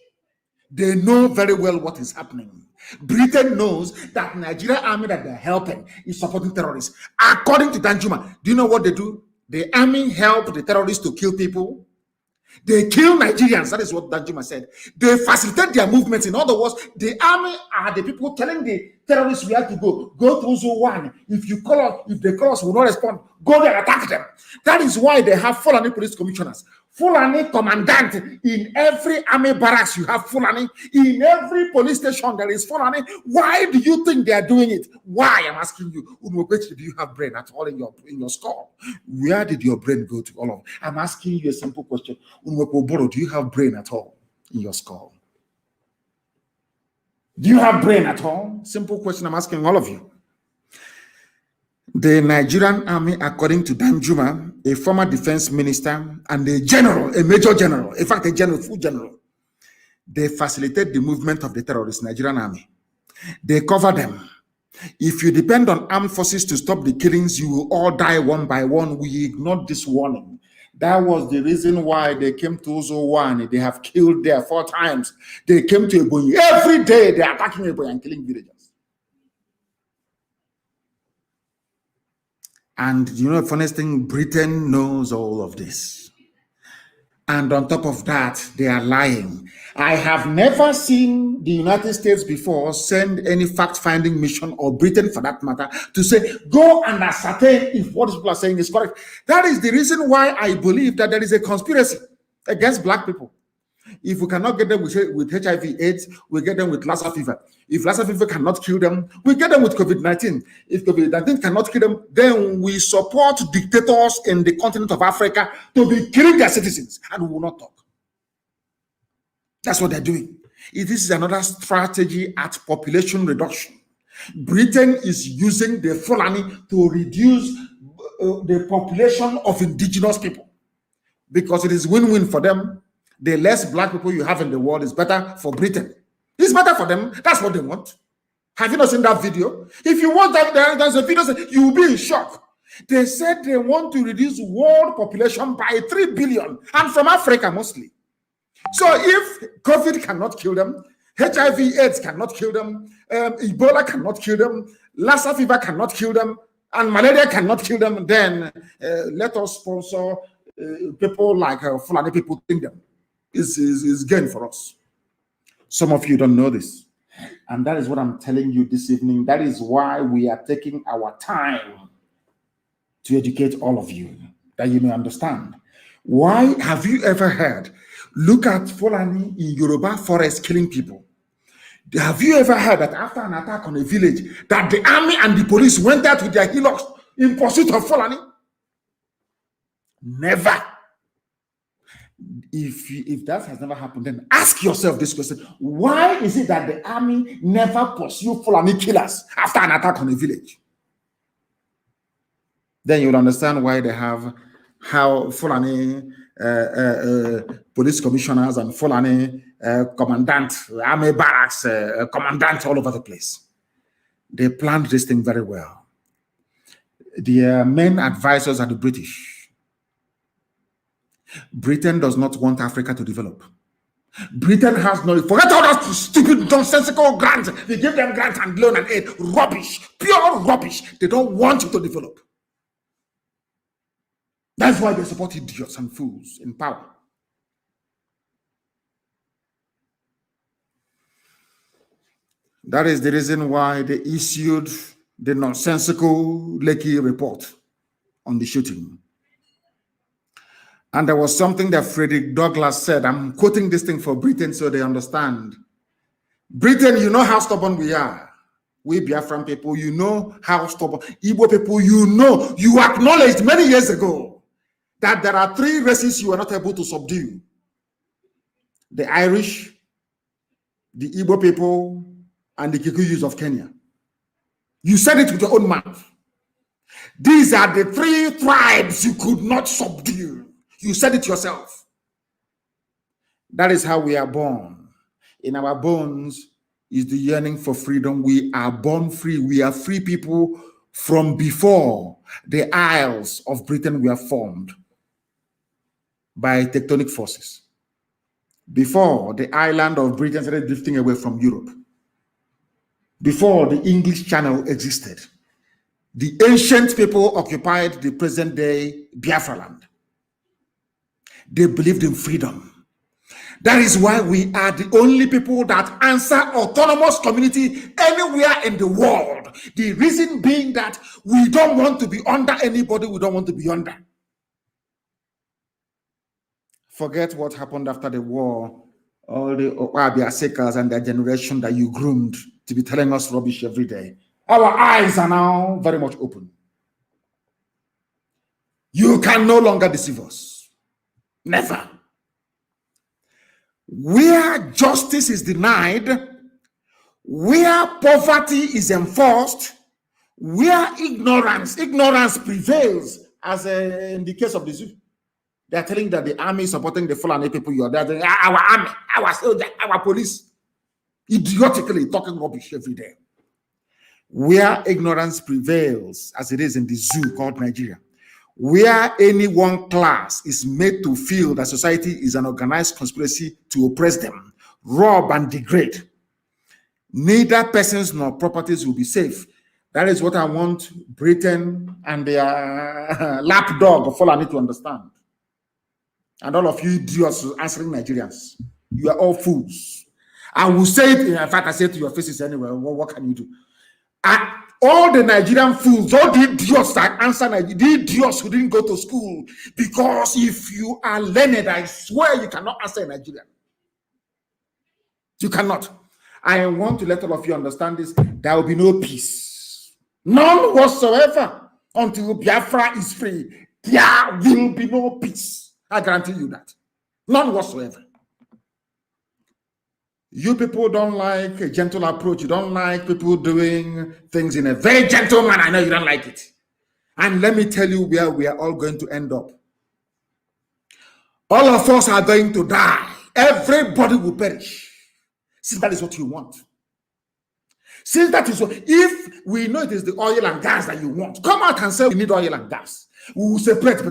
A: They know very well what is happening. Britain knows that Nigeria army that they're helping is supporting terrorists. According to Danjuma, do you know what they do? The army help the terrorists to kill people. They kill Nigerians. That is what Danjuma said. They facilitate their movements. In other words, the army are the people telling the terrorists where to go. Go to Zone 1. If you call us, if the call us will not respond, go there and attack them. That is why they have Fulani police commissioners. Fulani commandant. In every army barracks, you have Fulani. In every police station, there is Fulani. Why do you think they are doing it? Why? I'm asking you. Do you have brain at all in your skull? Where did your brain go to all of? I'm asking you a simple question. Do you have brain at all in your skull? Do you have brain at all? Simple question I'm asking all of you. The Nigerian army, according to Danjuma, a former defense minister and a general, a major general, in fact, a general, full general, they facilitate the movement of the terrorist Nigerian army. They cover them. If you depend on armed forces to stop the killings, you will all die one by one. We ignored this warning. That was the reason why they came to Ozo 1. They have killed there 4 times. They came to Ebonyi. Every day they are attacking Ebonyi and killing villagers. And you know the funniest thing, Britain knows all of this. And on top of that, they are lying. I have never seen the United States before send any fact-finding mission, or Britain for that matter, to say, go and ascertain if what people are saying is correct. That is the reason why I believe that there is a conspiracy against black people. If we cannot get them with HIV/AIDS, we get them with Lassa fever. If Lassa fever cannot kill them, we get them with COVID-19. If COVID-19 cannot kill them, then we support dictators in the continent of Africa to be killing their citizens, and we will not talk. That's what they're doing. This is another strategy at population reduction. Britain is using the Fulani to reduce the population of indigenous people because it is win-win for them. The less black people you have in the world is better for Britain. It's better for them. That's what they want. Have you not seen that video? If you watch that, there's a video, you will be in shock. They said they want to reduce world population by 3 billion, and from Africa mostly. So if COVID cannot kill them, HIV/AIDS cannot kill them, Ebola cannot kill them, Lassa fever cannot kill them, and malaria cannot kill them, then let us sponsor people like Fulani people think them. Is gain for us. Some of you don't know this, and that is what I'm telling you this evening. That is why we are taking our time to educate all of you, that you may understand. Why have you ever heard? Look at Fulani in Yoruba forest killing people. Have you ever heard that after an attack on a village, that the army and the police went out with their hillocks in pursuit of Fulani? Never. If that has never happened, then ask yourself this question: why is it that the army never pursue Fulani killers after an attack on a village? Then you'll understand why they have how Fulani police commissioners and Fulani commandant, army barracks, commandants all over the place. They planned this thing very well. Their main advisors are the British. Britain does not want Africa to develop. Britain has no, forget all that stupid, nonsensical grants. They give them grants and loan and aid. Rubbish, pure rubbish. They don't want you to develop. That's why they support idiots and fools in power. That is the reason why they issued the nonsensical Lekki report on the shooting. And there was something that Frederick Douglass said. I'm quoting this thing for Britain so they understand. Britain, you know how stubborn we are. We Biafran people, you know how stubborn. Igbo people, you know, you acknowledged many years ago that there are 3 races you are not able to subdue. The Irish, the Igbo people, and the Kikuyus of Kenya. You said it with your own mouth. These are the 3 tribes you could not subdue. You said it yourself. That is how we are born. In our bones is the yearning for freedom. We are born free. We are free people from before the Isles of Britain were formed by tectonic forces. Before the island of Britain started drifting away from Europe. Before the English Channel existed. The ancient people occupied the present day Biafra land. They believed in freedom. That is why we are the only people that answer autonomous community anywhere in the world. The reason being that we don't want to be under anybody we don't want to be under. Forget what happened after the war. All the Oabia Seekers and their generation that you groomed to be telling us rubbish every day. Our eyes are now very much open. You can no longer deceive us. Never. Where justice is denied, where poverty is enforced, where ignorance prevails, as in the case of the zoo. They are telling that the army is supporting the Fulani people. You are there, our army, our soldier, our police, idiotically talking rubbish every day. Where ignorance prevails, as it is in the zoo called Nigeria, where any one class is made to feel that society is an organized conspiracy to oppress them, rob and degrade, neither persons nor properties will be safe. That is what I want Britain and their lapdog of Fulani to understand. And all of you idiots answering Nigerians, you are all fools. I will say it, in fact, I say it to your faces anyway. What can you do? All the Nigerian fools, all the idiots that answer Nigeria, the idiots who didn't go to school, because if you are learned, I swear you cannot answer Nigerian. You cannot. I want to let all of you understand this. There will be no peace. None whatsoever until Biafra is free. There will be no peace. I guarantee you that. None whatsoever. You people don't like a gentle approach. You don't like people doing things in a very gentle manner. I know you don't like it. And let me tell you where we are all going to end up. All of us are going to die. Everybody will perish. Since that is what you want. Since that is what, if we know it is the oil and gas that you want, come out and say we need oil and gas. We will separate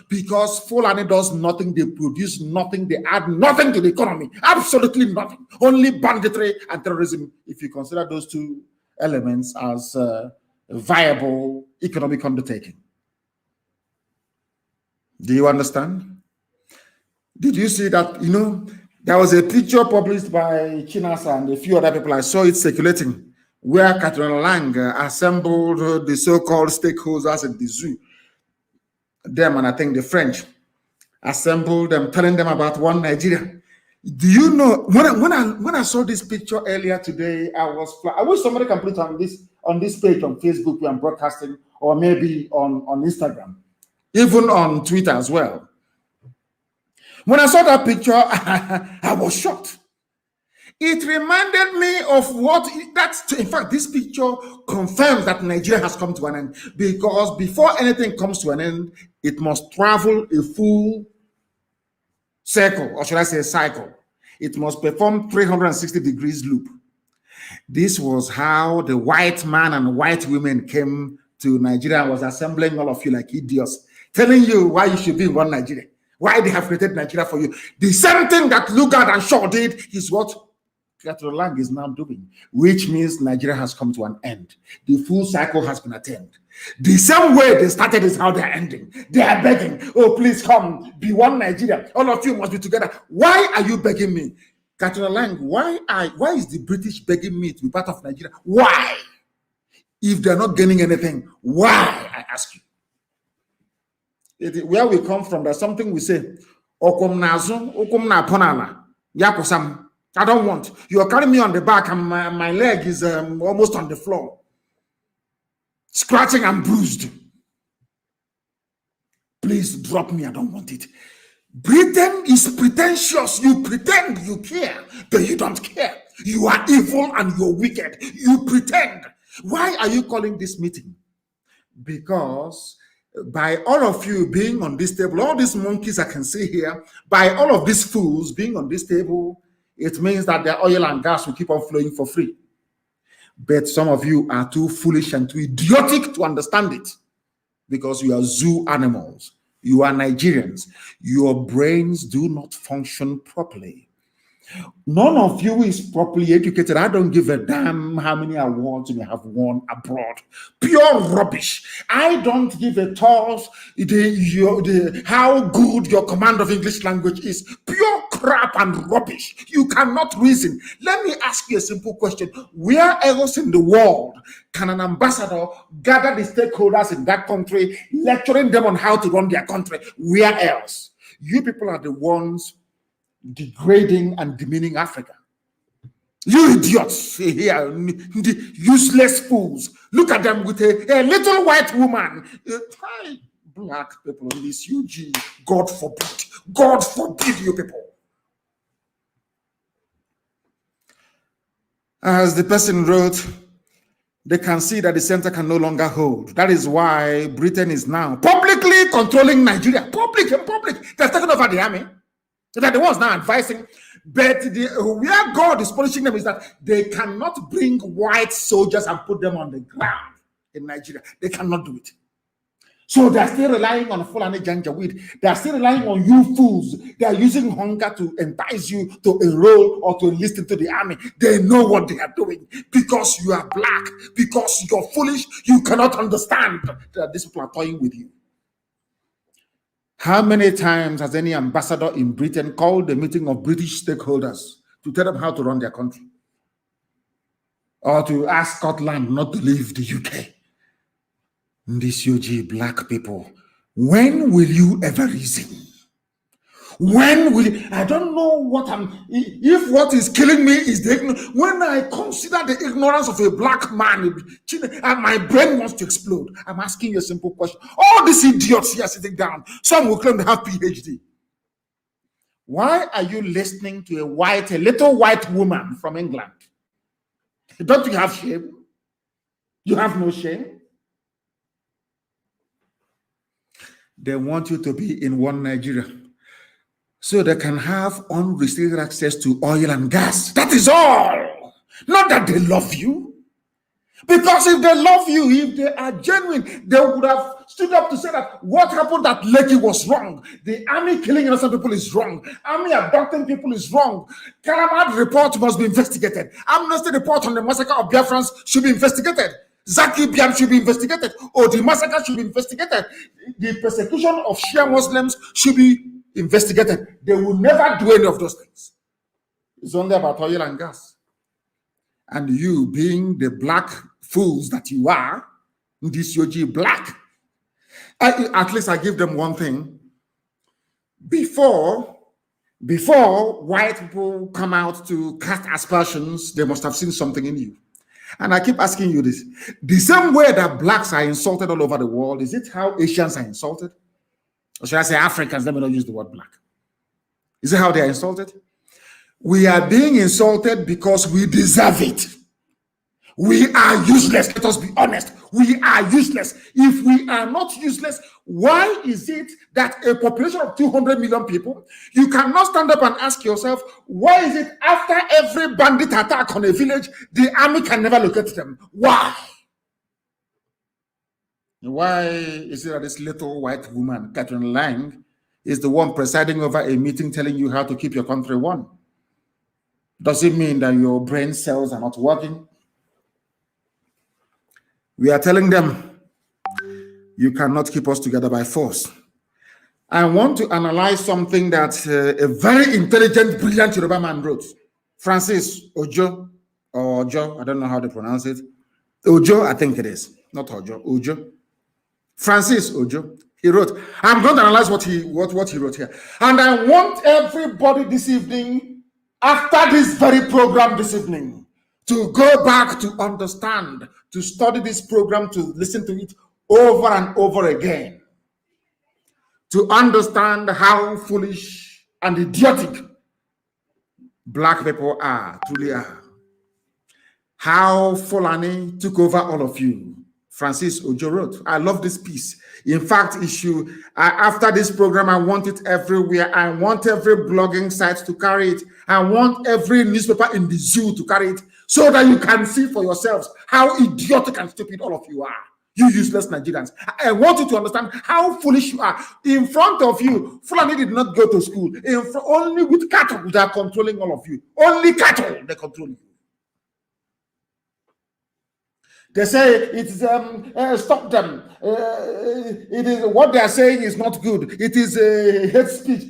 A: because Fulani does nothing, they produce nothing, they add nothing to the economy. Absolutely nothing. Only banditry and terrorism, if you consider those 2 elements as a viable economic undertaking. Do you understand? Did you see that, there was a picture published by Chinasa and a few other people, I saw it circulating, where Catherine Lang assembled the so-called stakeholders in the zoo. Them and I think the French assembled them, telling them about one Nigeria. Do you know when I saw this picture earlier today, I wish somebody can put it on this page on Facebook where I'm broadcasting, or maybe on Instagram, even on Twitter as well. When I saw that picture, I was shocked. It reminded me of what that's. In fact, this picture confirms that Nigeria has come to an end, because before anything comes to an end, it must travel a full circle, or should I say cycle. It must perform 360 degrees loop. This was how the white man and white women came to Nigeria and was assembling all of you like idiots, telling you why you should be in one Nigeria, why they have created Nigeria for you. The same thing that Lugard and Shaw did is what Lang is now doing, which means Nigeria has come to an end. The full cycle has been attained. The same way they started is how they're ending. They are begging, oh, please come, be one Nigeria. All of you must be together. Why are you begging me? Lang, why is the British begging me to be part of Nigeria? Why? If they're not gaining anything, why? I ask you. Where we come from, there's something we say, I don't want. You're carrying me on the back and my leg is almost on the floor. Scratching and bruised. Please drop me. I don't want it. Britain is pretentious. You pretend you care, but you don't care. You are evil and you're wicked. You pretend. Why are you calling this meeting? Because by all of you being on this table, all these monkeys I can see here, by all of these fools being on this table, it means that the oil and gas will keep on flowing for free. But some of you are too foolish and too idiotic to understand it, because you are zoo animals. You are Nigerians. Your brains do not function properly. None of you is properly educated. I don't give a damn how many awards you may have won abroad. Pure rubbish. I don't give a toss how good your command of English language is. Pure crap and rubbish. You cannot reason. Let me ask you a simple question. Where else in the world can an ambassador gather the stakeholders in that country, lecturing them on how to run their country? Where else? You people are the ones degrading and demeaning Africa. You idiots here, useless fools. Look at them with a little white woman. Black people in this UG. God forbid. God forbid you people. As the person wrote, they can see that the center can no longer hold. That is why Britain is now publicly controlling Nigeria. Public. They're taking over the army. They're the ones now advising. But where God is punishing them is that they cannot bring white soldiers and put them on the ground in Nigeria. They cannot do it. So they're still relying on Fulani Janjaweed. They're still relying on you fools. They're using hunger to entice you to enroll or to enlist into the army. They know what they are doing. Because you are black, because you're foolish, you cannot understand that these people are toying with you. How many times has any ambassador in Britain called a meeting of British stakeholders to tell them how to run their country? Or to ask Scotland not to leave the UK? These UG black people, when will you ever reason? When will you? I don't know what if what is killing me is when I consider the ignorance of a black man and my brain wants to explode. I'm asking you a simple question. All these idiots here sitting down, some will claim they have PhD. Why are you listening to a little white woman from England? Don't you have shame? You have no shame? They want you to be in one Nigeria, so they can have unrestricted access to oil and gas. That is all. Not that they love you. Because if they love you, if they are genuine, they would have stood up to say that what happened at Lekki was wrong. The army killing innocent people is wrong. Army abducting people is wrong. Kalamad report must be investigated. Amnesty report on the massacre of Biafrans should be investigated. Zaki Biam should be investigated. Or the massacre should be investigated. The persecution of Shia Muslims should be investigated. They will never do any of those things. It's only about oil and gas. And you, being the black fools that you are, this UG black, at least I give them one thing. Before white people come out to cast aspersions, they must have seen something in you. And I keep asking you this. The same way that blacks are insulted all over the world, is it how Asians are insulted? Or should I say Africans? Let me not use the word black. Is it how they are insulted? We are being insulted because we deserve it. We are useless. Let us be honest. We are useless. If we are not useless, why is it that a population of 200 million people, you cannot stand up and ask yourself, why is it after every bandit attack on a village, the army can never locate them? Why? Why is it that this little white woman, Catherine Lang, is the one presiding over a meeting telling you how to keep your country one? Does it mean that your brain cells are not working? We are telling them, you cannot keep us together by force. I want to analyze something that a very intelligent, brilliant Yoruba man wrote. Francis Ojo, or Ojo, I don't know how to pronounce it. Ojo, I think it is. Not Ojo, Ojo. Francis Ojo. He wrote, I'm going to analyze what he wrote here. And I want everybody this evening, after this very program this evening, to go back to understand, to study this program, to listen to it over and over again, to understand how foolish and idiotic black people are, truly are. How Fulani took over all of you. Francis Ojo wrote. I love this piece. In fact, after this program, I want it everywhere. I want every blogging site to carry it. I want every newspaper in the zoo to carry it so that you can see for yourselves how idiotic and stupid all of you are. You useless Nigerians. I want you to understand how foolish you are. In front of you, Fulani did not go to school. Only with cattle they are controlling all of you. Only cattle they control you. They say it's stop them. It is what they are saying is not good. It is hate speech.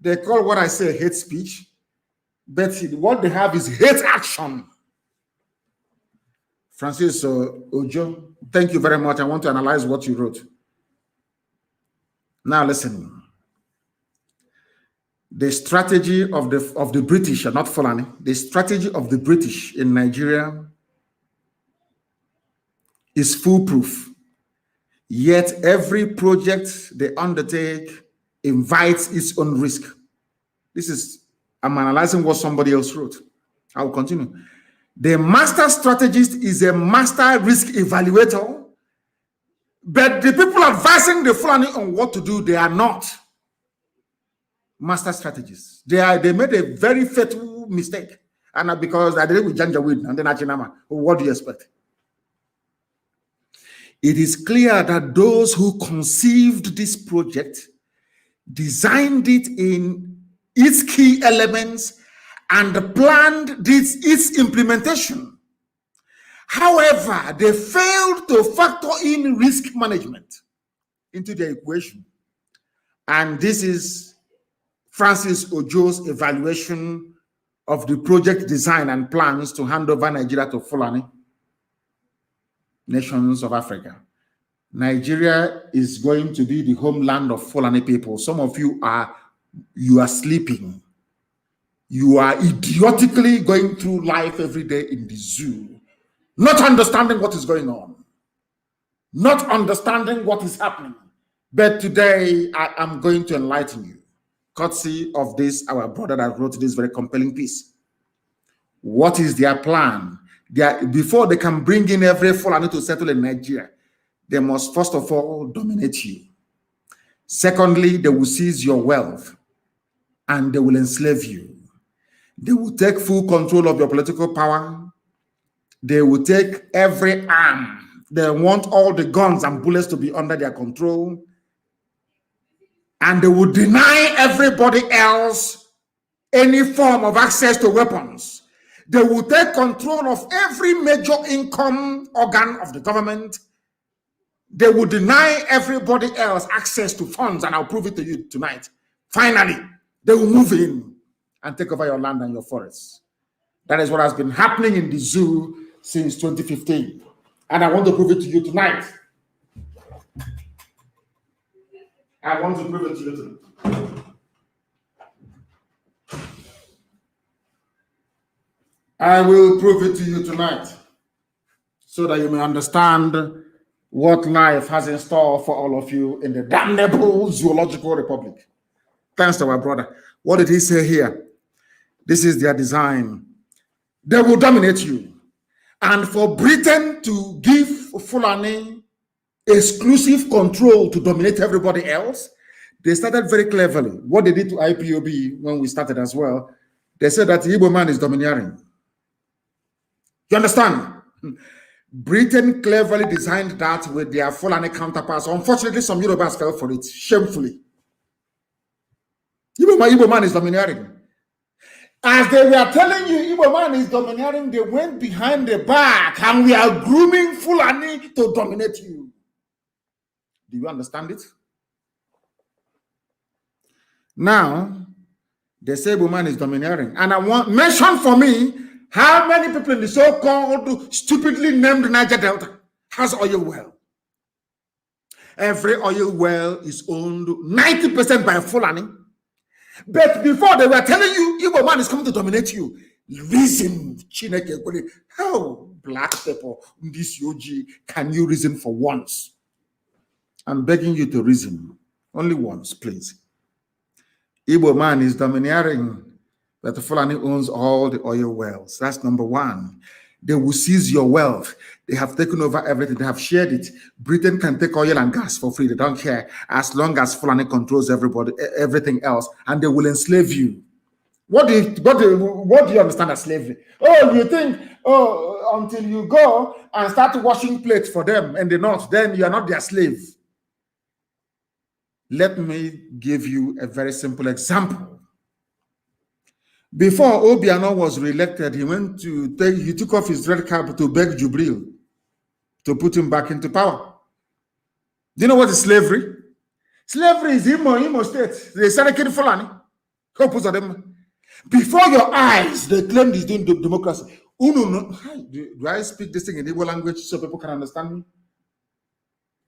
A: They call what I say hate speech, but what they have is hate action. Francis Ojo, thank you very much. I want to analyze what you wrote. Now listen. The strategy of the British, not Fulani, the strategy of the British in Nigeria is foolproof. Yet every project they undertake invites its own risk. I'm analyzing what somebody else wrote. I will continue. The master strategist is a master risk evaluator, but the people advising the Fulani on what to do, they are not master strategists. They made a very fatal mistake. And because I did it with Janjaweed and then Achinama, what do you expect? It is clear that those who conceived this project designed it in its key elements and planned its implementation. However, they failed to factor in risk management into the equation. And this is Francis Ojo's evaluation of the project design and plans to hand over Nigeria to Fulani nations of Africa. Nigeria is going to be the homeland of Fulani people. Some of you are sleeping. You are idiotically going through life every day in the zoo, not understanding what is going on, not understanding what is happening. But today I am going to enlighten you, courtesy of this, our brother that wrote this very compelling piece. What is their plan? Before they can bring in every Fulani to settle in Nigeria, they must first of all dominate you. Secondly, they will seize your wealth and they will enslave you. They will take full control of your political power. They will take every arm. They want all the guns and bullets to be under their control. And they will deny everybody else any form of access to weapons. They will take control of every major income organ of the government. They will deny everybody else access to funds, and I'll prove it to you tonight. Finally, they will move in and take over your land and your forests. That is what has been happening in the zoo since 2015. And I want to prove it to you tonight. I want to prove it to you tonight. I will prove it to you tonight so that you may understand what life has in store for all of you in the damnable zoological republic. Thanks to our brother. What did he say here? This is their design. They will dominate you. And for Britain to give Fulani exclusive control to dominate everybody else, they started very cleverly. What they did to IPOB when we started as well, they said that the Igbo man is domineering. You understand? Britain cleverly designed that with their Fulani counterparts. Unfortunately, some Yorubas fell for it, shamefully. Igbo man is domineering. As they were telling you Igbo man is domineering, they went behind the back and we are grooming Fulani to dominate you. Do you understand it? Now, they say Igbo man is domineering. And I want mention for me how many people in the so-called stupidly named Niger Delta has oil well. Every oil well is owned 90% by Fulani. But before they were telling you Igbo man is coming to dominate you, reason, Chineke, how black people, this UG, can you reason for once? I'm begging you to reason. Only once, please. Igbo man is domineering, but the Fulani owns all the oil wells. That's number one. They will seize your wealth. They have taken over everything. They have shared it. Britain can take oil and gas for free. They don't care as long as Fulani controls everybody, everything else, and they will enslave you. What do you understand as slavery? Oh, you think, until you go and start washing plates for them in the north, then you are not their slave. Let me give you a very simple example. Before Obiano was re-elected, he took off his red cap to beg Jubril to put him back into power. Do you know what is slavery? Slavery is Imo State. They started killing Fulani. Before your eyes, they claim he's doing democracy. Do I speak this thing in Igbo language so people can understand me?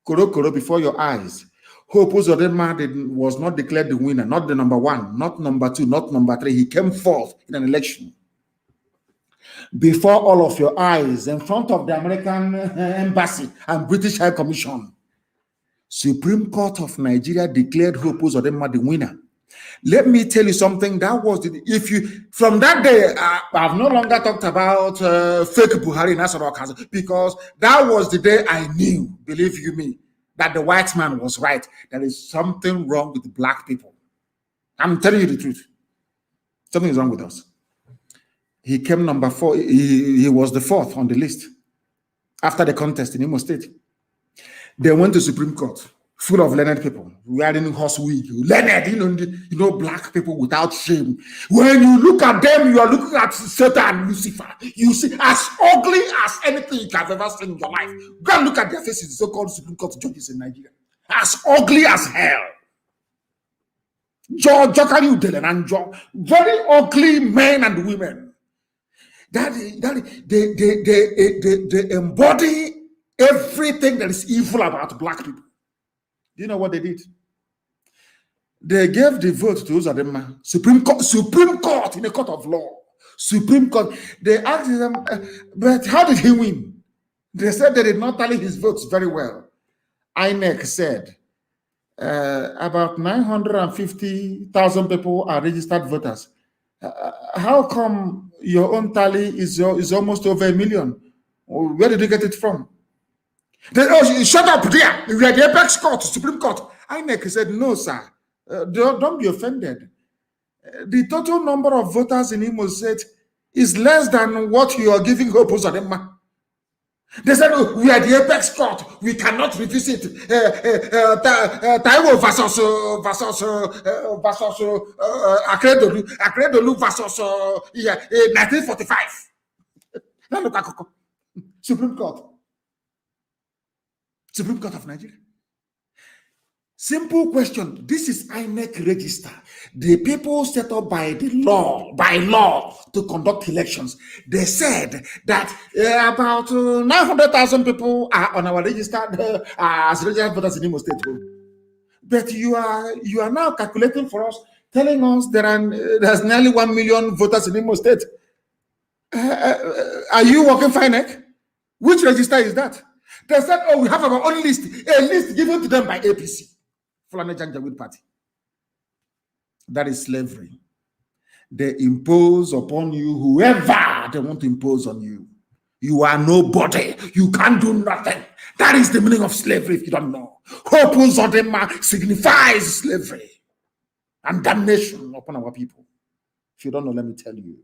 A: Koro, before your eyes. Hope Uzodinma was not declared the winner, not the number one, not number two, not number three. He came fourth in an election. Before all of your eyes, in front of the American Embassy and British High Commission, Supreme Court of Nigeria declared Hope Uzodinma the winner. Let me tell you something. That was from that day, I've no longer talked about fake Buhari National Council, because that was the day I knew, believe you me, that the white man was right. There is something wrong with the black people. I'm telling you the truth. Something is wrong with us. He came number 4. He was the 4th on the list after the contest in Imo State. They went to Supreme Court, full of learned people, wearing horse wig, learned, black people without shame. When you look at them, you are looking at Satan and Lucifer. You see, as ugly as anything you have ever seen in your life. Go and look at their faces, the so-called Supreme Court judges in Nigeria. As ugly as hell. Very ugly men and women. They embody everything that is evil about black people. Do you know what they did? They gave the vote to Uzodinma. Supreme Court in a court of law. Supreme Court. They asked them, but how did he win? They said they did not tally his votes very well. INEC said about 950,000 people are registered voters. How come your own tally is almost over 1 million? Where did you get it from? Shut up there. We are the apex court, Supreme Court. INEC said, no, sir. Don't be offended. The total number of voters in Imo State is less than what you are giving Hope Uzodinma. They said, we are the apex court. We cannot revisit Taiwo versus Akredolu versus 1945. Supreme Court. Supreme Court of Nigeria. Simple question. This is INEC register. The people set up by law to conduct elections. They said that about 900,000 people are on our register as registered voters in Imo State. But you are now calculating for us, telling us there's nearly 1 million voters in Imo State. Are you working for INEC? Which register is that? They said, oh, we have our own list, a list given to them by APC, Fulani Janjaweed Party. That is slavery. They impose upon you whoever they want to impose on you. You are nobody. You can't do nothing. That is the meaning of slavery if you don't know. Hope Uzodema signifies slavery and damnation upon our people. If you don't know, let me tell you.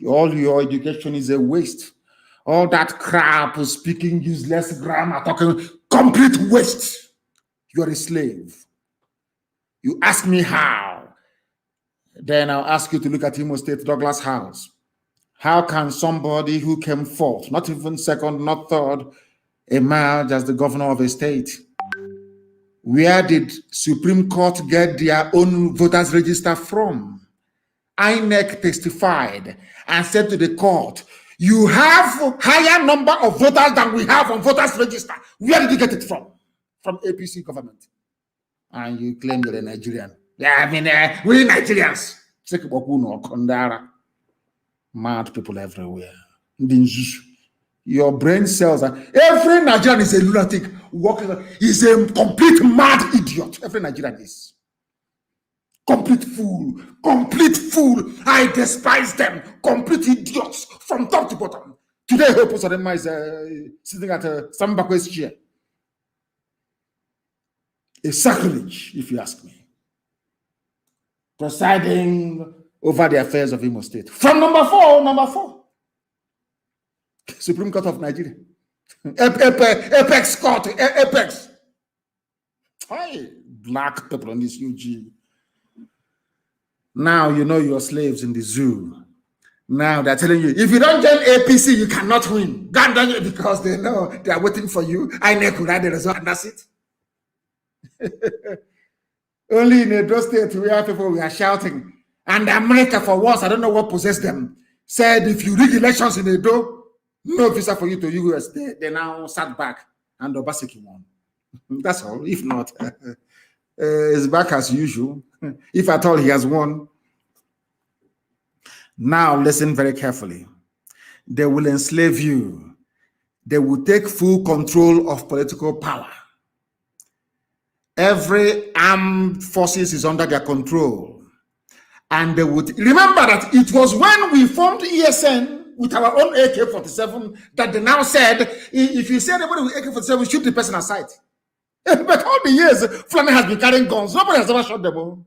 A: All your education is a waste. All that crap, speaking useless grammar, talking complete waste. You are a slave. You ask me how. Then I'll ask you to look at Imo State Douglas House. How can somebody who came fourth, not even second, not third, emerge as the governor of a state? Where did Supreme Court get their own voters register from? INEC testified and said to the court, you have higher number of voters than we have on voters register. Where did you get it from? From APC government. And you claim you're a Nigerian. Yeah, I mean, we Nigerians. Mad people everywhere. Your brain cells are, every Nigerian is a lunatic. Is a complete mad idiot. Every Nigerian is. Complete fool. Complete fool. I despise them. Complete idiots from top to bottom. Today, Hope Uzodinma is sitting at Sambakwe's chair. A sacrilege, if you ask me. Presiding over the affairs of Imo State. From number four. Supreme Court of Nigeria. Apex Court. Apex. Hi, black people on this UG. Now you know you're slaves in the zoo. Now they're telling you, if you don't join APC, you cannot win. Because they know they are waiting for you. I never write the result, and that's it. Only in Edo State where people were shouting. And America, for once, I don't know what possessed them, said if you rig elections in Edo, no visa for you to US. They now sat back and Obaseki won. That's all. If not, it's back as usual. If at all he has won. Now listen very carefully. They will enslave you. They will take full control of political power. Every armed forces is under their control. And they would remember that it was when we formed ESN with our own AK-47 that they now said, if you say anybody with AK-47, shoot the person aside. But all the years, Fulani has been carrying guns. Nobody has ever shot them all.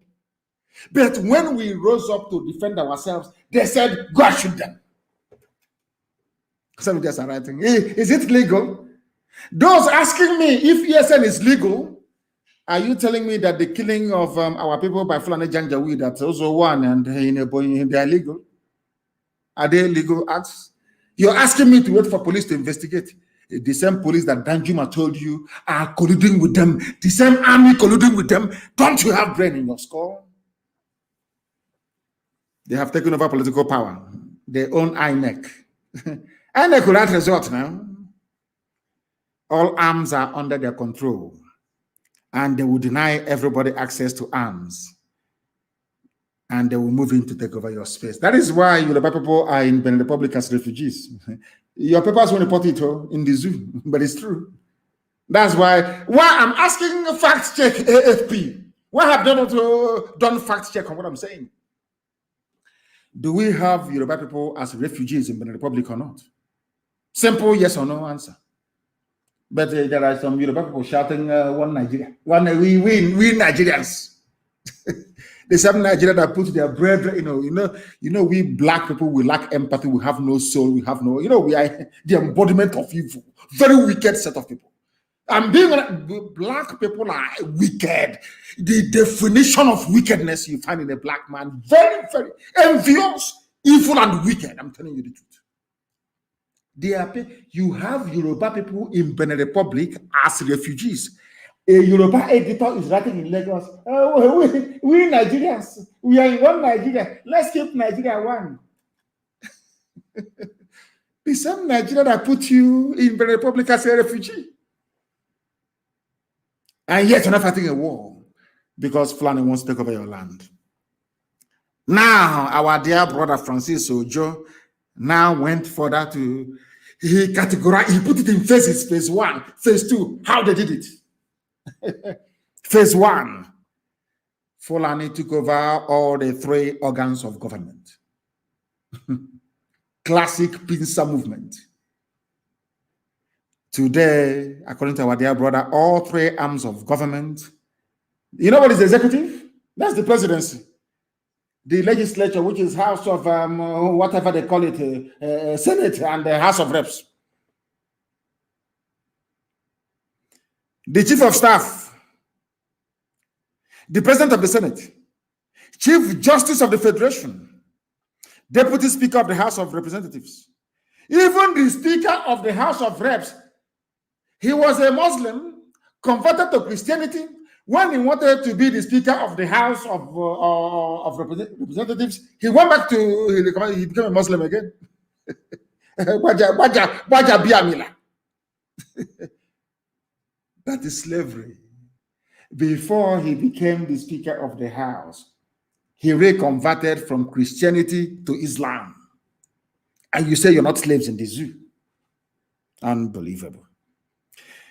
A: But when we rose up to defend ourselves, they said, go and shoot them. Some guys are writing, is it legal? Those asking me if ESN is legal, are you telling me that the killing of our people by Fulani Janjaweed, that's also one, and they are legal? Are they legal acts? You're asking me to wait for police to investigate. The same police that Danjuma told you are colluding with them. The same army colluding with them. Don't you have brain in your skull? They have taken over political power. They own INEC. INEC will have result now. All arms are under their control. And they will deny everybody access to arms. And they will move in to take over your space. That is why Yoruba people are in Benin Republic as refugees. Your papers won't report it in the zoo, but it's true. That's why I'm asking fact check AFP. Why have they not done fact check on what I'm saying? Do we have Yoruba people as refugees in Benin Republic or not? Simple yes or no answer. But there are some Yoruba people shouting, one Nigeria. We Nigerians. The same Nigeria that put their bread, we black people, we lack empathy, we have no soul, we have no, we are the embodiment of evil. Very wicked set of people. And black people are wicked. The definition of wickedness you find in a black man, very, very envious, evil, and wicked. I'm telling you the truth. You have Yoruba people in Benin Republic as refugees. A Yoruba editor is writing in Lagos, we Nigerians, we are in one Nigeria. Let's keep Nigeria one. The same Nigeria that put you in Benin Republic as a refugee. And yet you're not fighting a war because Fulani wants to take over your land. Now, our dear brother Francis Ojo now went further to He categorized, he put it in phases, phase 1, phase 2, how they did it. Phase 1, Fulani took over all the 3 organs of government. Classic pincer movement. Today, according to our dear brother, all 3 arms of government. You know what is the executive? That's the presidency. The legislature, which is House of whatever they call it, Senate and the House of Reps. The Chief of Staff, the President of the Senate, Chief Justice of the Federation, Deputy Speaker of the House of Representatives, even the Speaker of the House of Reps. He was a Muslim, converted to Christianity. When he wanted to be the Speaker of the House of Representatives, he went back to, he became a Muslim again. That is slavery. Before he became the Speaker of the House, he reconverted from Christianity to Islam. And you say you're not slaves in the zoo. Unbelievable.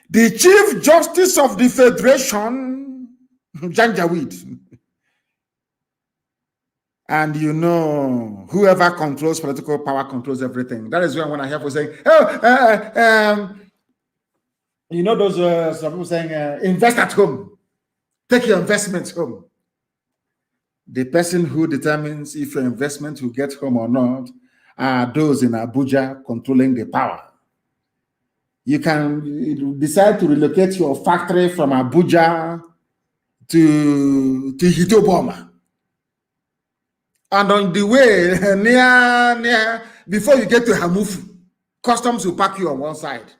A: The Chief Justice of the Federation, Janjaweed. And you know, whoever controls political power controls everything. That is when I hear people saying, you know, those some people saying, invest at home. Take your investments home. The person who determines if your investment will get home or not are those in Abuja controlling the power. You can decide to relocate your factory from Abuja to Hitoboma. And on the way, near before you get to Hamufu, customs will park you on one side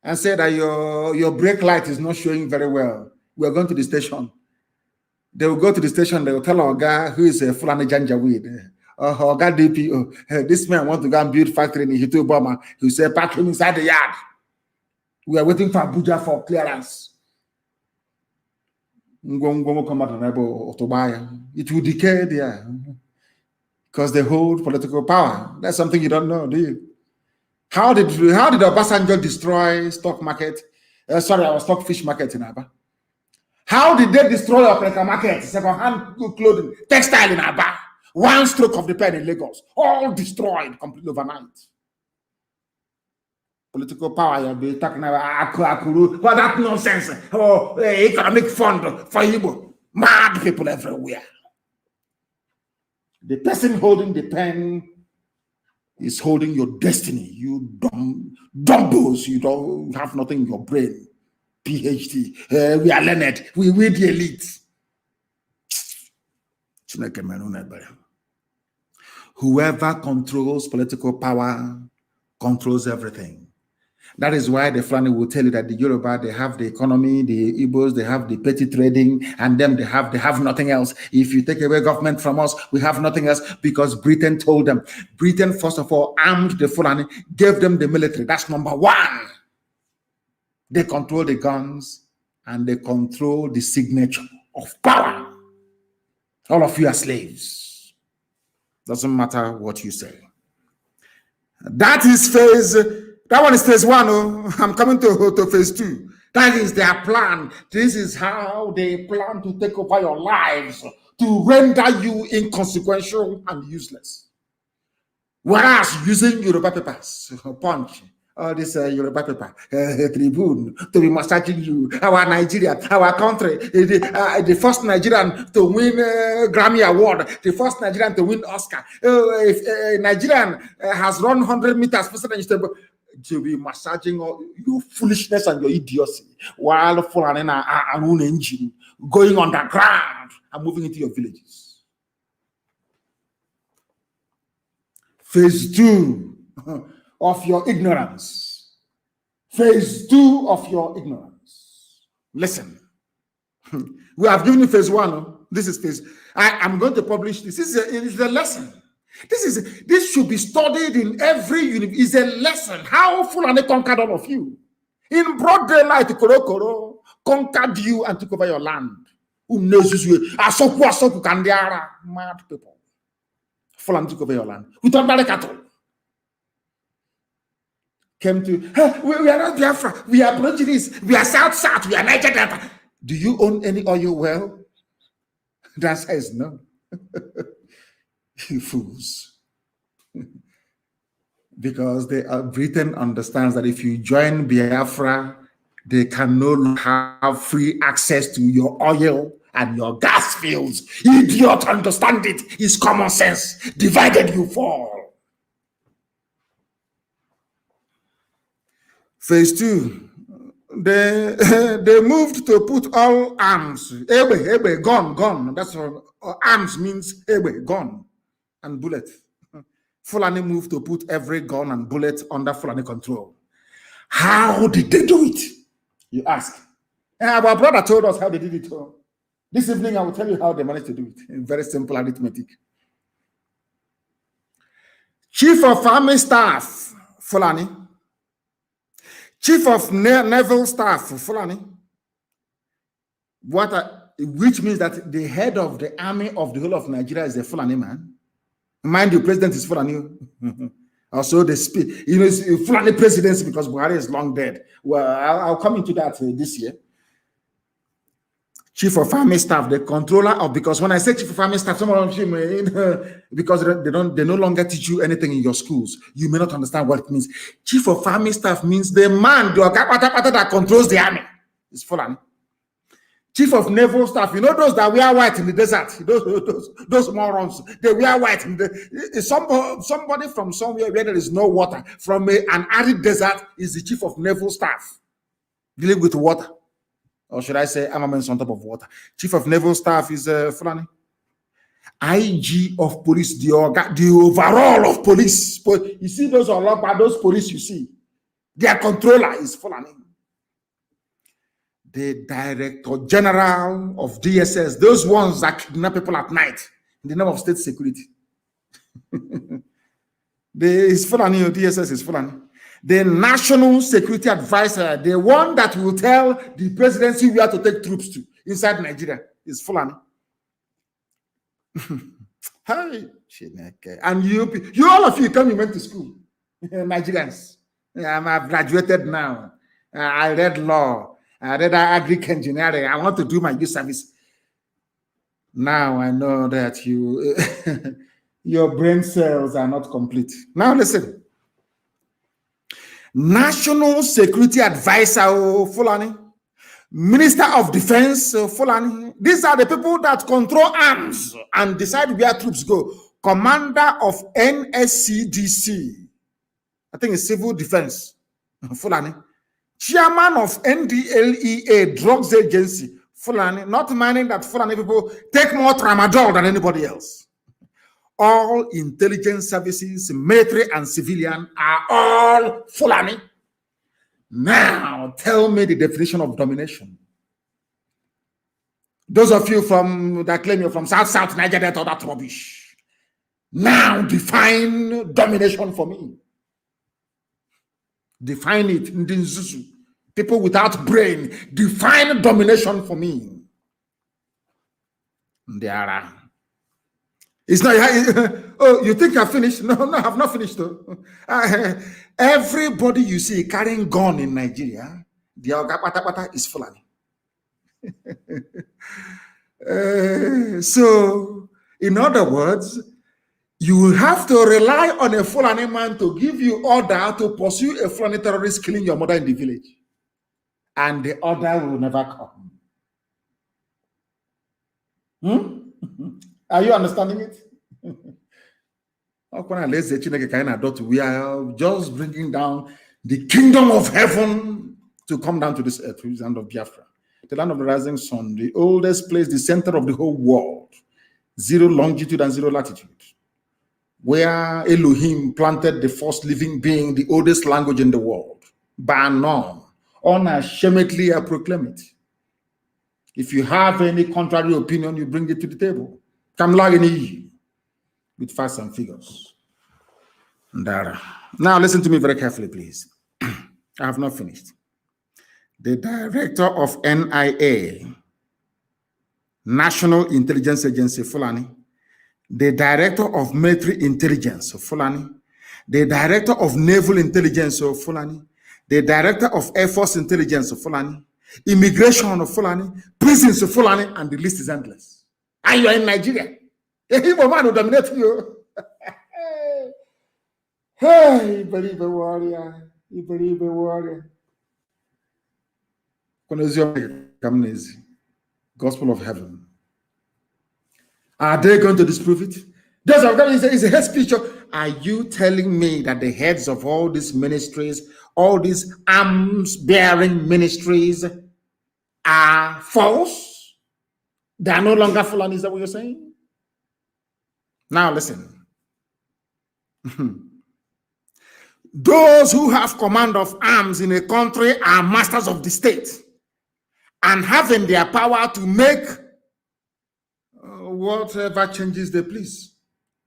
A: and say that your brake light is not showing very well. We're going to the station. They will go to the station, they will tell our guy who is a Fulani Janjaweed. Oga DPO, this man wants to go and build factory in Hitoboma. He said, park him inside the yard. We are waiting for Abuja for clearance. It will decay there because they hold political power. That's something you don't know, do you? How did Obasanjo destroy stock market? Our stockfish market in Aba. How did they destroy our market? Second-hand clothing, textile in Aba. One stroke of the pen in Lagos, all destroyed completely overnight. Political power, you'll be talking about Akuru, but that nonsense. Economic fund for Igbo. Mad people everywhere. The person holding the pen is holding your destiny. You dumbos, you don't have nothing in your brain. PhD, we are learned, we the elite. Whoever controls political power controls everything. That is why the Fulani will tell you that the Yoruba, they have the economy, the Igbos, they have the petty trading, and them they have nothing else. If you take away government from us, we have nothing else, because Britain told them. Britain, first of all, armed the Fulani, gave them the military. That's number one. They control the guns and they control the signature of power. All of you are slaves. Doesn't matter what you say. That is that one is phase 1. Oh. I'm coming to phase 2. That is their plan. This is how they plan to take over your lives, to render you inconsequential and useless. Whereas using Yoruba papers, Punch, all this Yoruba paper, Tribune, to be massaging you, our Nigeria, our country, the first Nigerian to win Grammy Award, the first Nigerian to win Oscar. If a Nigerian has run 100 meters faster than you, to be massaging all your foolishness and your idiocy, while following an own engine, going underground and moving into your villages. Phase 2 of your ignorance. Phase 2 of your ignorance. Listen, we have given you phase 1. This is phase. I'm going to publish this. This is a lesson. This should be studied in every university. It's a lesson. How Fulani conquered all of you. In broad daylight, Koro conquered you and took over your land. Who knows this way? Asoku Kandiara. Mad people. Fulani took over your land. Without cattle. came to, "Hey, we are not Biafra, we are Aborigines, we are South, we are Niger Delta. Do you own any oil well?" The answer is no. You fools. Because Britain understands that if you join Biafra, they can no longer have free access to your oil and your gas fields. Idiot, understand it. It's common sense. Divided you fall. Phase 2. They moved to put all arms. Ebe, gun. That's all. Arms means ebe, gun, and bullet. Fulani moved to put every gun and bullet under Fulani control. How did they do it? You ask. Our brother told us how they did it. This evening, I will tell you how they managed to do it. In very simple arithmetic. Chief of Army Staff, Fulani. Chief of Naval Staff, Fulani. Which means that the head of the army of the whole of Nigeria is a Fulani man. Mind you, president is Fulani. Also, they speak. It's Fulani presidency because Buhari is long dead. Well, I'll come into that this year. Chief of Army Staff, the controller of, because when I say Chief of Army Staff, some of you, because they no longer teach you anything in your schools, you may not understand what it means. Chief of Army Staff means the man, that controls the army. It's Fulani. Chief of Naval Staff, those that wear white in the desert, those morons, they wear white. Somebody from somewhere where there is no water, from an arid desert, is the Chief of Naval Staff, dealing with water. Or should I say armaments on top of water? Chief of Naval Staff is Fulani. IG of police, the overall of police. You see those police you see, their controller is Fulani. The Director General of DSS, those ones that kidnap people at night in the name of state security. DSS is Fulani. The National Security Advisor, the one that will tell the presidency where to take troops to inside Nigeria, is Fulani. Hi, and you all of you come, you went to school, Nigerians. I've graduated now. I read law. I read agric engineering. I want to do my youth service. Now I know that your brain cells are not complete. Now listen. National Security Advisor, Fulani. Minister of Defense, Fulani. These are the people that control arms and decide where troops go. Commander of NSCDC. I think it's Civil Defense, Fulani. Chairman of NDLEA, Drugs Agency, Fulani. Not minding that Fulani people take more tramadol than anybody else. All intelligence services, military and civilian, are all Fulani. Now, tell me the definition of domination. Those of you that claim you're from South, Nigeria, all that rubbish. Now, define domination for me. Define it. Ndinzuzu. People without brain, define domination for me. Ndiara. It's not. Oh, you think I finished? No, I have not finished. Though. Everybody you see carrying gun in Nigeria, the Pata is Fulani. So, in other words, you will have to rely on a Fulani man to give you order to pursue a Fulani terrorist killing your mother in the village. And the order will never come. Are you understanding it? We are just bringing down the kingdom of heaven to come down to this earth, which is the land of Biafra, the land of the rising sun, the oldest place, the center of the whole world, 0 longitude and 0 latitude, where Elohim planted the first living being, the oldest language in the world, bar none. Unashamedly, I proclaim it. If you have any contrary opinion, you bring it to the table. Come with facts and figures. Now listen to me very carefully, please. I have not finished. The director of NIA, National Intelligence Agency, Fulani, the director of military intelligence, Fulani, the director of naval intelligence of Fulani, the director of Air Force intelligence of Fulani, immigration of Fulani, prisons of Fulani, and the list is endless. And you are in Nigeria. A Igbo man will dominate you. Hey, believe a warrior. You believe a warrior. Gospel of heaven. Are they going to disprove it? Those of them is a hate speech. Are you telling me that the heads of all these ministries, all these arms-bearing ministries, are false? They are no longer Fulani, is that what you're saying? Now listen. Those who have command of arms in a country are masters of the state and having their power to make whatever changes they please.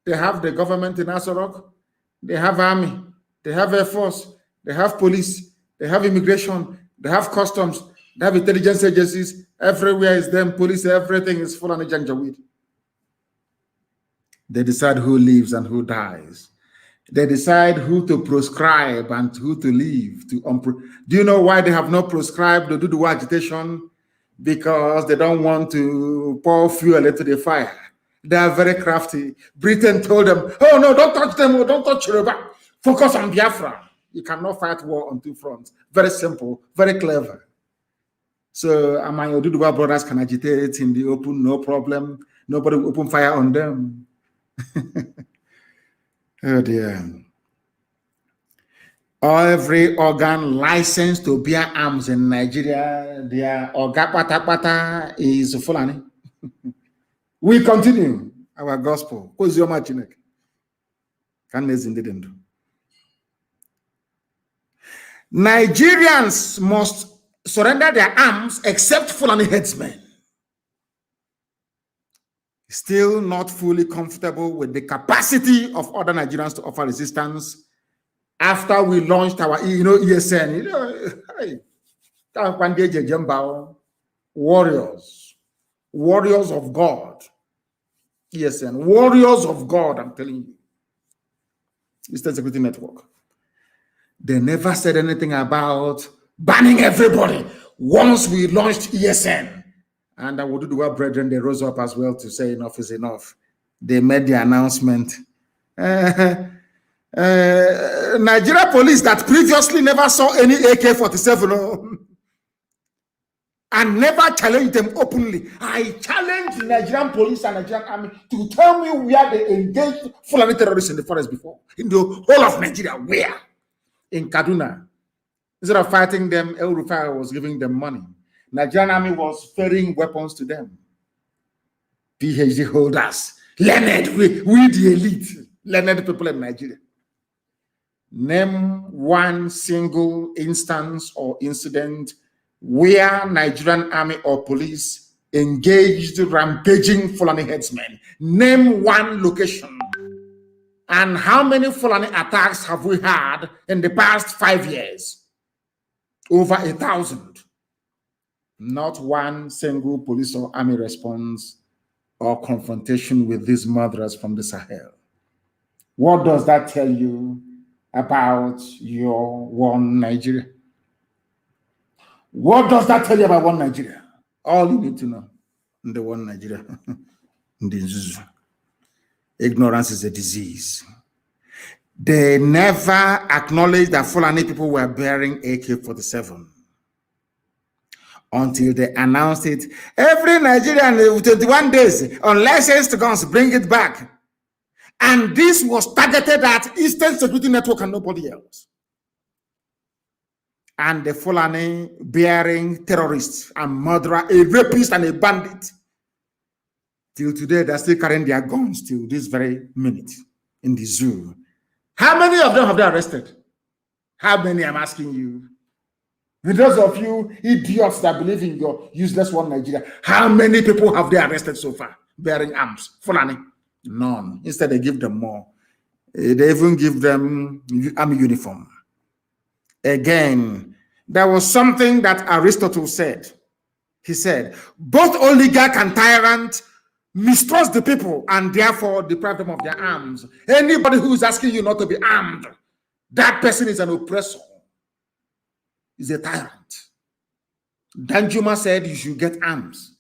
A: They have the government in Asarok, they have army, they have air force, they have police, they have immigration, they have customs, they have intelligence agencies. Everywhere is them, police, everything is full on Janjaweed. They decide who lives and who dies. They decide who to proscribe and who to leave. Do you know why they have not proscribed or do the agitation? Because they don't want to pour fuel into the fire. They are very crafty. Britain told them, oh no, don't touch them, don't touch Yoruba. Focus on Biafra. You cannot fight war on two fronts. Very simple, very clever. So my Oduduwa brothers can agitate in the open, no problem. Nobody will open fire on them. Oh dear. Every organ licensed to bear arms in Nigeria, their Ogapata is Fulani. We continue our gospel. Nigerians must surrender their arms except Fulani headsmen. Still not fully comfortable with the capacity of other Nigerians to offer resistance after we launched our, ESN, warriors of God. ESN, warriors of God, I'm telling you. Eastern Security Network. They never said anything about banning everybody once we launched ESN. And I would do our brethren, they rose up as well to say enough is enough. They made the announcement. Nigeria police that previously never saw any AK-47 and never challenged them openly. I challenged the Nigerian police and Nigerian army to tell me where they engaged Fulani terrorists in the forest before. In the whole of Nigeria, where? In Kaduna. Instead of fighting them, El Rufai was giving them money. Nigerian army was ferrying weapons to them. PhD holders, learned, we the elite, learned people in Nigeria. Name one single instance or incident where Nigerian army or police engaged rampaging Fulani headsmen. Name one location. And how many Fulani attacks have we had in the past 5 years? Over 1,000. Not one single police or army response or confrontation with these murderers from the Sahel. What does that tell you about your one Nigeria? What does that tell you about one Nigeria? All you need to know in the one Nigeria. Ignorance is a disease. They never acknowledged that Fulani people were bearing AK-47 until they announced it. Every Nigerian 21 days on licensed guns, bring it back. And this was targeted at Eastern Security Network and nobody else. And the Fulani bearing terrorists and murderer, a rapist and a bandit. Till today, they're still carrying their guns till this very minute in the zoo. How many of them have they arrested? How many, I'm asking you? With those of you idiots that believe in your useless one Nigeria, how many people have they arrested so far bearing arms? Fulani? None. Instead, they give them more. They even give them army uniform. Again, there was something that Aristotle said. He said, both oligarch and tyrant mistrust the people, and therefore deprive them of their arms. Anybody who is asking you not to be armed, that person is an oppressor, is a tyrant. Danjuma said you should get arms.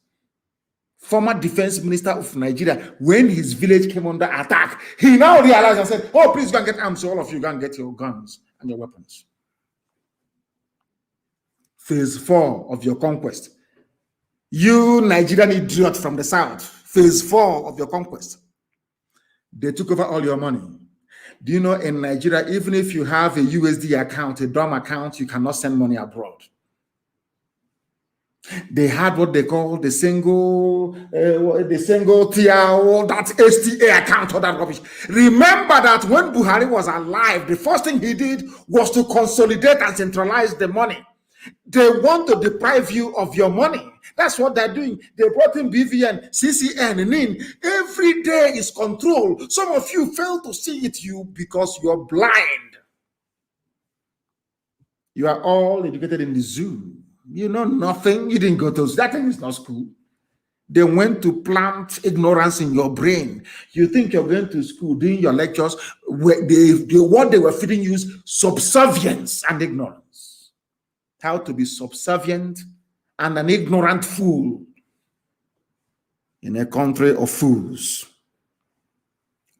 A: Former defense minister of Nigeria, when his village came under attack, he now realized and said, oh, please go and get arms. So all of you go and get your guns and your weapons. Phase 4 of your conquest. You Nigerian idiot from the south, phase 4 of your conquest. They took over all your money. Do you know in Nigeria, even if you have a USD account, a DOM account, you cannot send money abroad. They had what they call the single tier, that STA account, or that rubbish. Remember that when Buhari was alive, the first thing he did was to consolidate and centralize the money. They want to deprive you of your money. That's what they're doing. They brought in BVN, CCN, NIN. Every day is control. Some of you fail to see it because you're blind. You are all educated in the zoo. You know nothing. You didn't go to that thing is not school. They went to plant ignorance in your brain. You think you're going to school doing your lectures. What they were feeding you is subservience and ignorance. How to be subservient and an ignorant fool in a country of fools.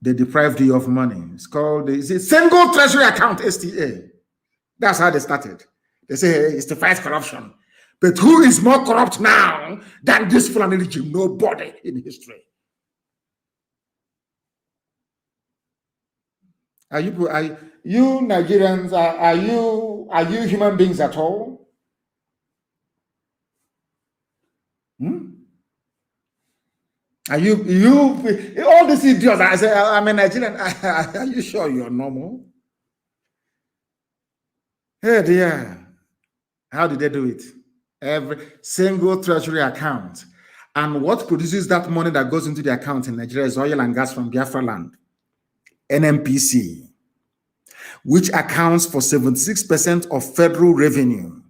A: They deprived you of money. It's called the single treasury account, STA. That's how they started. They say it's to fight corruption. But who is more corrupt now than this Fulani regime? Nobody in history. Are you Nigerians? Are you human beings at all? Are you all these idiots? I say I'm a Nigerian. Are you sure you're normal? Hey dear, how did they do it? Every single treasury account. And what produces that money that goes into the account in Nigeria is oil and gas from Biafra land, NMPC, which accounts for 76% of federal revenue,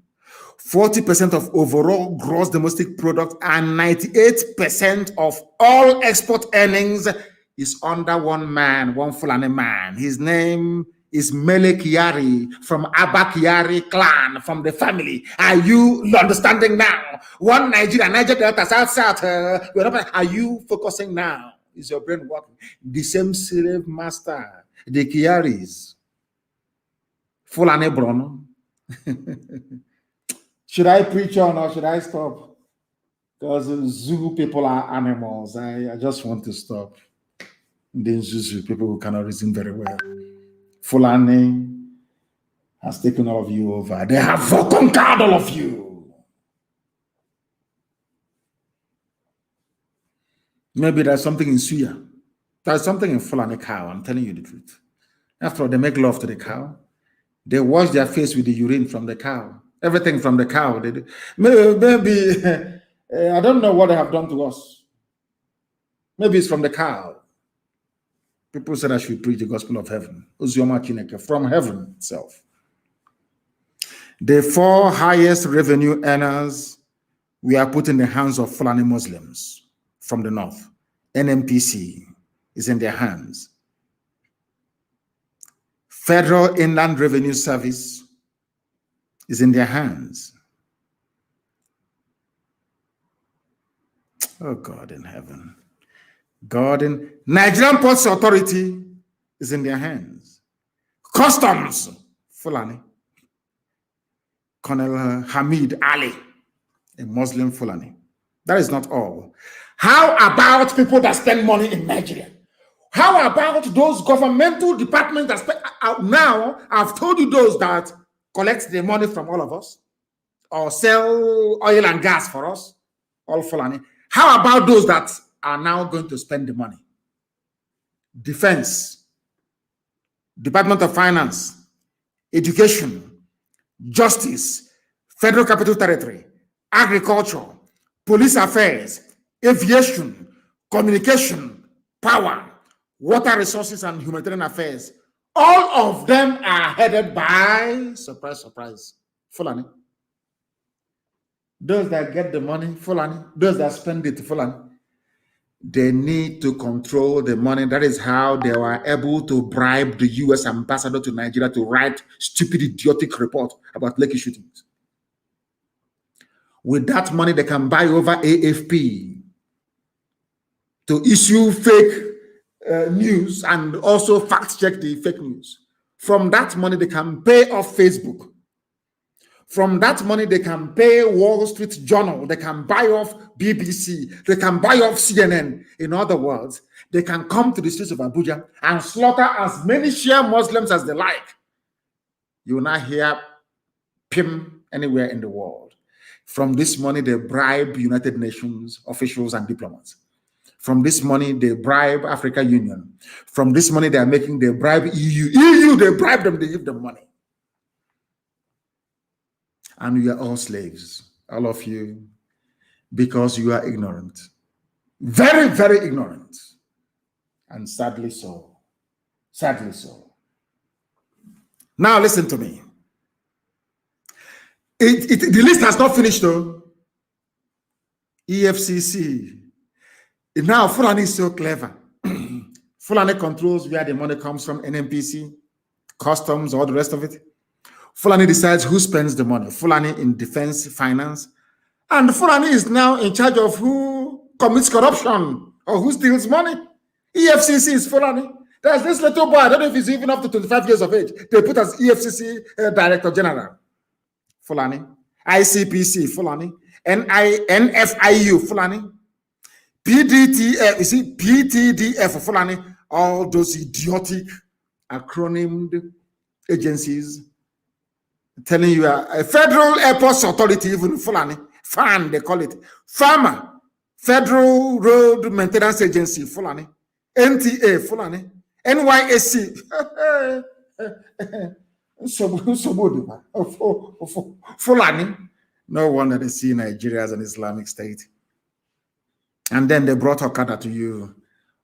A: 40% of overall gross domestic product, and 98% of all export earnings is under one man, one Fulani man. His name is Mele Kyari from Abba Kyari clan, from the family. Are you understanding now? One Nigeria Delta, South. Are you focusing now? Is your brain working? The same slave master, the Kyaris. Fulani Brono. Should I preach on or should I stop? Because zoo people are animals. I just want to stop. The zoo people who cannot reason very well. Fulani has taken all of you over. They have conquered all of you. Maybe there's something in Suya. There's something in Fulani cow. I'm telling you the truth. After all, they make love to the cow. They wash their face with the urine from the cow. Everything from the cow. They do. Maybe I don't know what they have done to us. Maybe it's from the cow. People said I should preach the gospel of heaven. From heaven itself. The 4 highest revenue earners we are put in the hands of Fulani Muslims from the north. NMPC is in their hands. Federal Inland Revenue Service is in their hands. Oh God in heaven. God in Nigerian Ports Authority is in their hands. Customs, Fulani. Colonel Hamid Ali, a Muslim Fulani. That is not all. How about people that spend money in Nigeria? How about those governmental departments that spend now? I've told you those that collect the money from all of us or sell oil and gas for us, all Fulani. How about those that are now going to spend the money? Defense, Department of Finance, Education, Justice, Federal Capital Territory, Agriculture, Police Affairs, Aviation, Communication, Power, Water Resources, and Humanitarian Affairs. All of them are headed by, surprise, surprise, Fulani. Those that get the money, Fulani. Those that spend it, Fulani. They need to control the money. That is how they were able to bribe the US ambassador to Nigeria to write stupid, idiotic report about Lekki shootings. With that money, they can buy over AFP to issue fake news and also fact check the fake news. From that money, they can pay off Facebook. From that money, they can pay Wall Street Journal. They can buy off BBC. They can buy off CNN. In other words, they can come to the streets of Abuja and slaughter as many Shia Muslims as they like. You will not hear PIM anywhere in the world. From this money, they bribe United Nations officials and diplomats. From this money, they bribe African Union. From this money they bribe EU. EU, they bribe them, they give them money. And we are all slaves, all of you, because you are ignorant. Very, very ignorant. And sadly so. Sadly so. Now listen to me. The list has not finished though. EFCC. Now Fulani is so clever. Fulani controls where the money comes from, NNPC, customs, all the rest of it. Fulani decides who spends the money. Fulani in defense, finance. And Fulani is now in charge of who commits corruption or who steals money. EFCC is Fulani. There's this little boy, I don't know if he's even up to 25 years of age. They put as EFCC Director General. Fulani. ICPC, Fulani. NFIU, Fulani. PDTF, you see, PTDF, Fulani. All those idiotic acronymed agencies telling you a Federal Airports Authority, even Fulani, FAN, they call it. FAMA, Federal Road Maintenance Agency, Fulani. NTA, Fulani. NYSC. Fulani. No wonder they see Nigeria as an Islamic state. And then they brought Okada to you.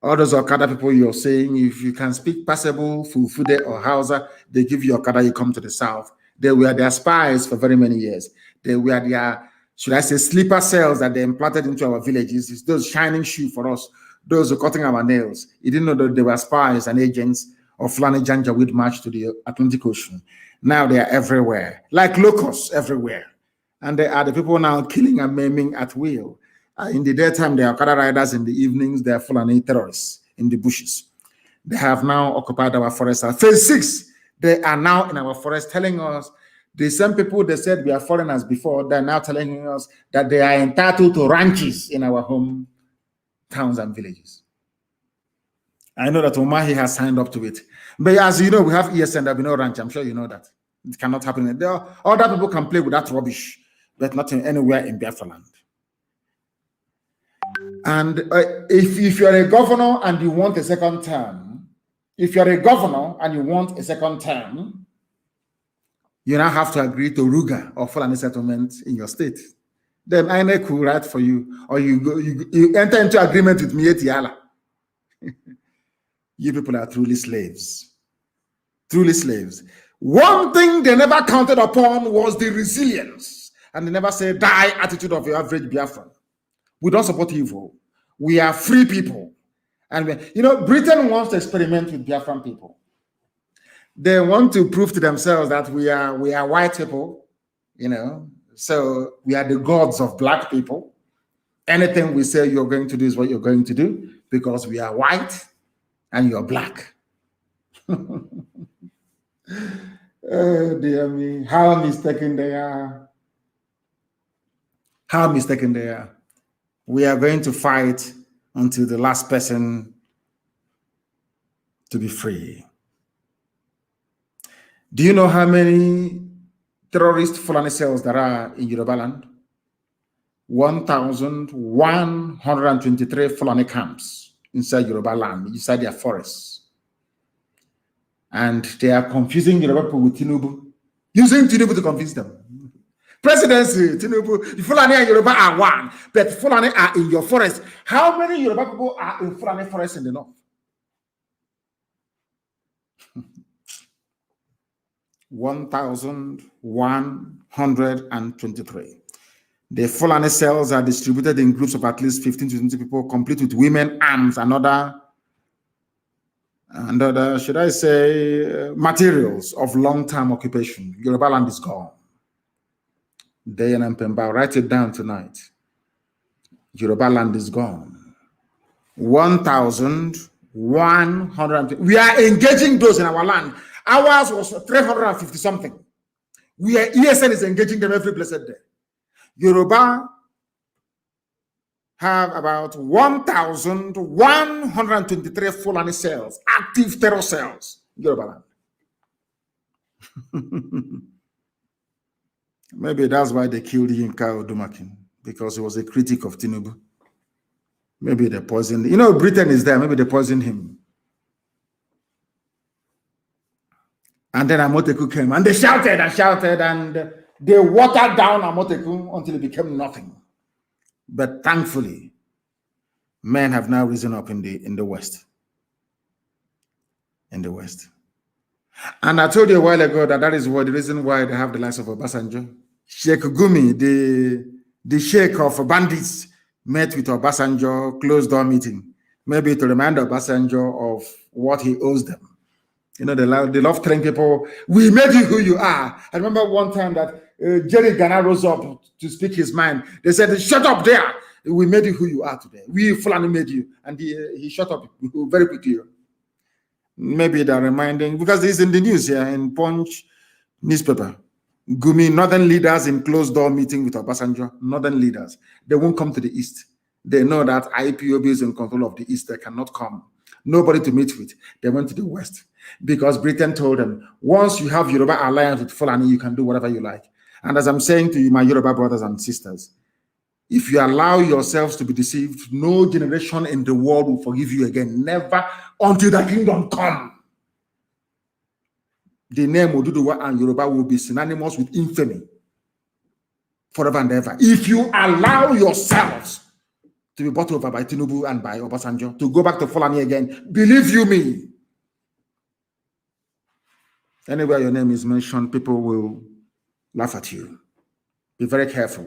A: All those Okada people you're saying, if you can speak passable Fulfude or Hausa, they give you Okada, you come to the south. They were their spies for very many years. They were their, should I say, sleeper cells that they implanted into our villages. It's those shining shoes for us, those who are cutting our nails. You didn't know that they were spies and agents of Fulani Janjaweed march to the Atlantic Ocean. Now they are everywhere, like locusts everywhere. And they are the people now killing and maiming at will. In the daytime, they are Okada riders. In the evenings, they are Fulani terrorists in the bushes. They have now occupied our forest. Phase 6, they are now in our forest telling us, the same people they said we are foreigners before, they're now telling us that they are entitled to ranches in our home towns and villages. I know that Umahi has signed up to it. But as you know, we have ESN, there will be no ranch. I'm sure you know that. It cannot happen. Other people can play with that rubbish, but not anywhere in Biafra land. And if you're a governor and you want a second term, you now have to agree to Ruga or Fulani settlement in your state. Then INEC will write for you, or you enter into agreement with Mietiala. You people are truly slaves. Truly slaves. One thing they never counted upon was the resilience. And they never say, die attitude of your average Biafran. We don't support evil. We are free people. And Britain wants to experiment with Biafran people. They want to prove to themselves that we are white people, so we are the gods of black people. Anything we say you're going to do is what you're going to do because we are white and you're black. Oh, dear me. How mistaken they are. How mistaken they are. We are going to fight until the last person to be free. Do you know how many terrorist Fulani cells there are in Yoruba land? 1,123 Fulani camps inside Yoruba land, inside their forests. And they are confusing Yoruba people with Tinubu, using Tinubu to confuse them. Presidency, Tinubu, the Fulani and Yoruba are one, but Fulani are in your forest. How many Yoruba people are in Fulani forest in the north? 1,123. The Fulani cells are distributed in groups of at least 15 to 20 people, complete with women, arms, and other, should I say, materials of long-term occupation. Yoruba land is gone. Day and Pemba, write it down tonight. Yoruba land is gone. 1,100. We are engaging those in our land. Ours was 350 something. ESN is engaging them every blessed day. Yoruba have about 1,123 Fulani cells, active terror cells, Yoruba land. Maybe that's why they killed Yinka Odumakin, because he was a critic of Tinubu. Maybe they poisoned. You know, Britain is there. Maybe they poisoned him. And then Amoteku came, and they shouted and shouted, and they watered down Amoteku until it became nothing. But thankfully, men have now risen up in the West. In the West. And I told you a while ago that is the reason why they have the likes of Obasanjo. Sheikh Gumi, the sheikh of bandits, met with Obasanjo, closed door meeting, maybe to remind Obasanjo of what he owes them. You know, they love telling people, we made you who you are. I remember one time that Jerry Ghana rose up to speak his mind. They said, shut up there. We made you who you are today. We Fulani made you. And he shut up very quickly. Maybe they're reminding, because it's in the news here, in Punch newspaper. Gumi, northern leaders in closed door meeting with Obasanjo, northern leaders. They won't come to the East. They know that IPOB is in control of the East. They cannot come. Nobody to meet with. They went to the West. Because Britain told them, once you have Yoruba alliance with Fulani, you can do whatever you like. And as I'm saying to you, my Yoruba brothers and sisters, if you allow yourselves to be deceived, no generation in the world will forgive you again. Never until the kingdom come. The name Oduduwa and Yoruba will be synonymous with infamy forever and ever. If you allow yourselves to be bought over by Tinubu and by Obasanjo, to go back to Fulani again, believe you me, anywhere your name is mentioned, people will laugh at you. Be very careful.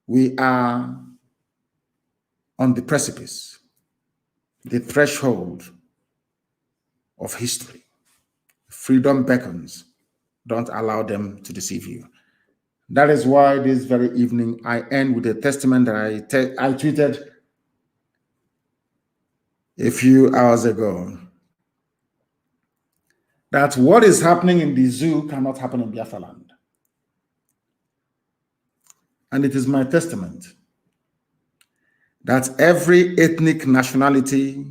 A: We are on the precipice, the threshold of history. Freedom beckons. Don't allow them to deceive you. That is why this very evening I end with a testament that I tweeted a few hours ago. That what is happening in the zoo cannot happen in Biafra land. And it is my testament that every ethnic nationality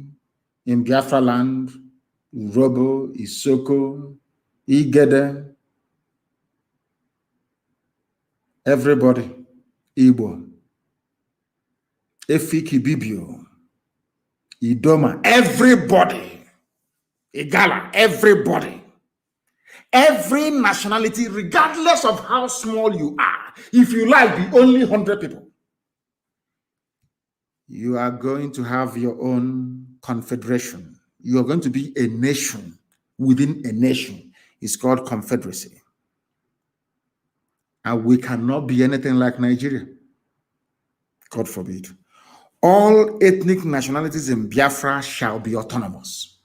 A: in Biafra land, Robo, Isoko, Igede, everybody, Igbo, Efiki Bibio, Idoma, everybody, Igala, everybody, every nationality, regardless of how small you are, if you like, the only 100 people, you are going to have your own confederation. You are going to be a nation within a nation. It's called confederacy. And we cannot be anything like Nigeria. God forbid. All ethnic nationalities in Biafra shall be autonomous.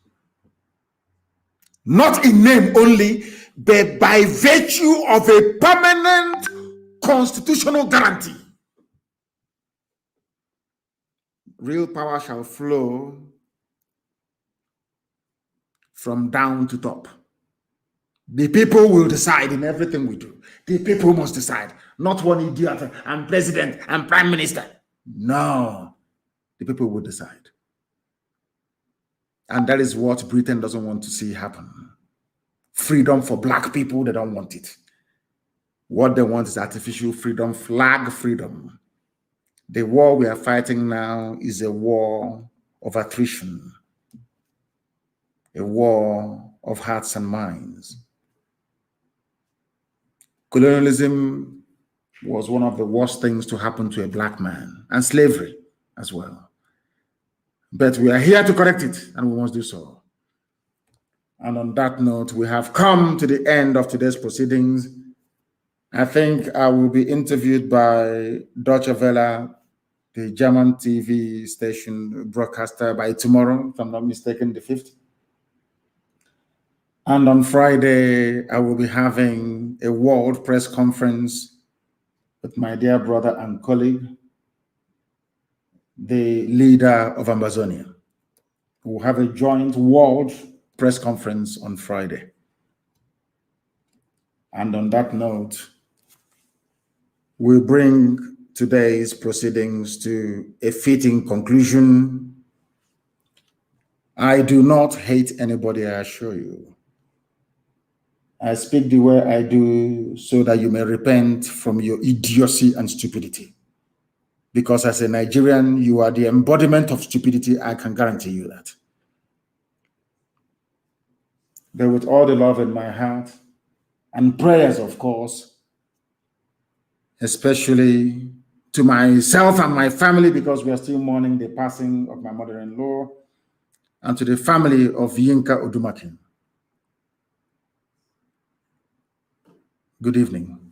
A: Not in name only, but by virtue of a permanent constitutional guarantee. Real power shall flow from down to top. The people will decide in everything we do. The people must decide. Not one idiot and president and prime minister. No. The people will decide. And that is what Britain doesn't want to see happen. Freedom for black people, they don't want it. What they want is artificial freedom, flag freedom. The war we are fighting now is a war of attrition. A war of hearts and minds. Colonialism was one of the worst things to happen to a black man, and slavery as well. But we are here to correct it, and we must do so. And on that note, we have come to the end of today's proceedings. I think I will be interviewed by Deutsche Welle, the German TV station broadcaster, by tomorrow, if I'm not mistaken, the 5th. And on Friday, I will be having a world press conference with my dear brother and colleague, the leader of Amazonia. We'll have a joint world press conference on Friday. And on that note, we'll bring today's proceedings to a fitting conclusion. I do not hate anybody, I assure you. I speak the way I do so that you may repent from your idiocy and stupidity. Because as a Nigerian, you are the embodiment of stupidity, I can guarantee you that. But with all the love in my heart and prayers, of course, especially to myself and my family, because we are still mourning the passing of my mother-in-law, and to the family of Yinka Odumakin. Good evening.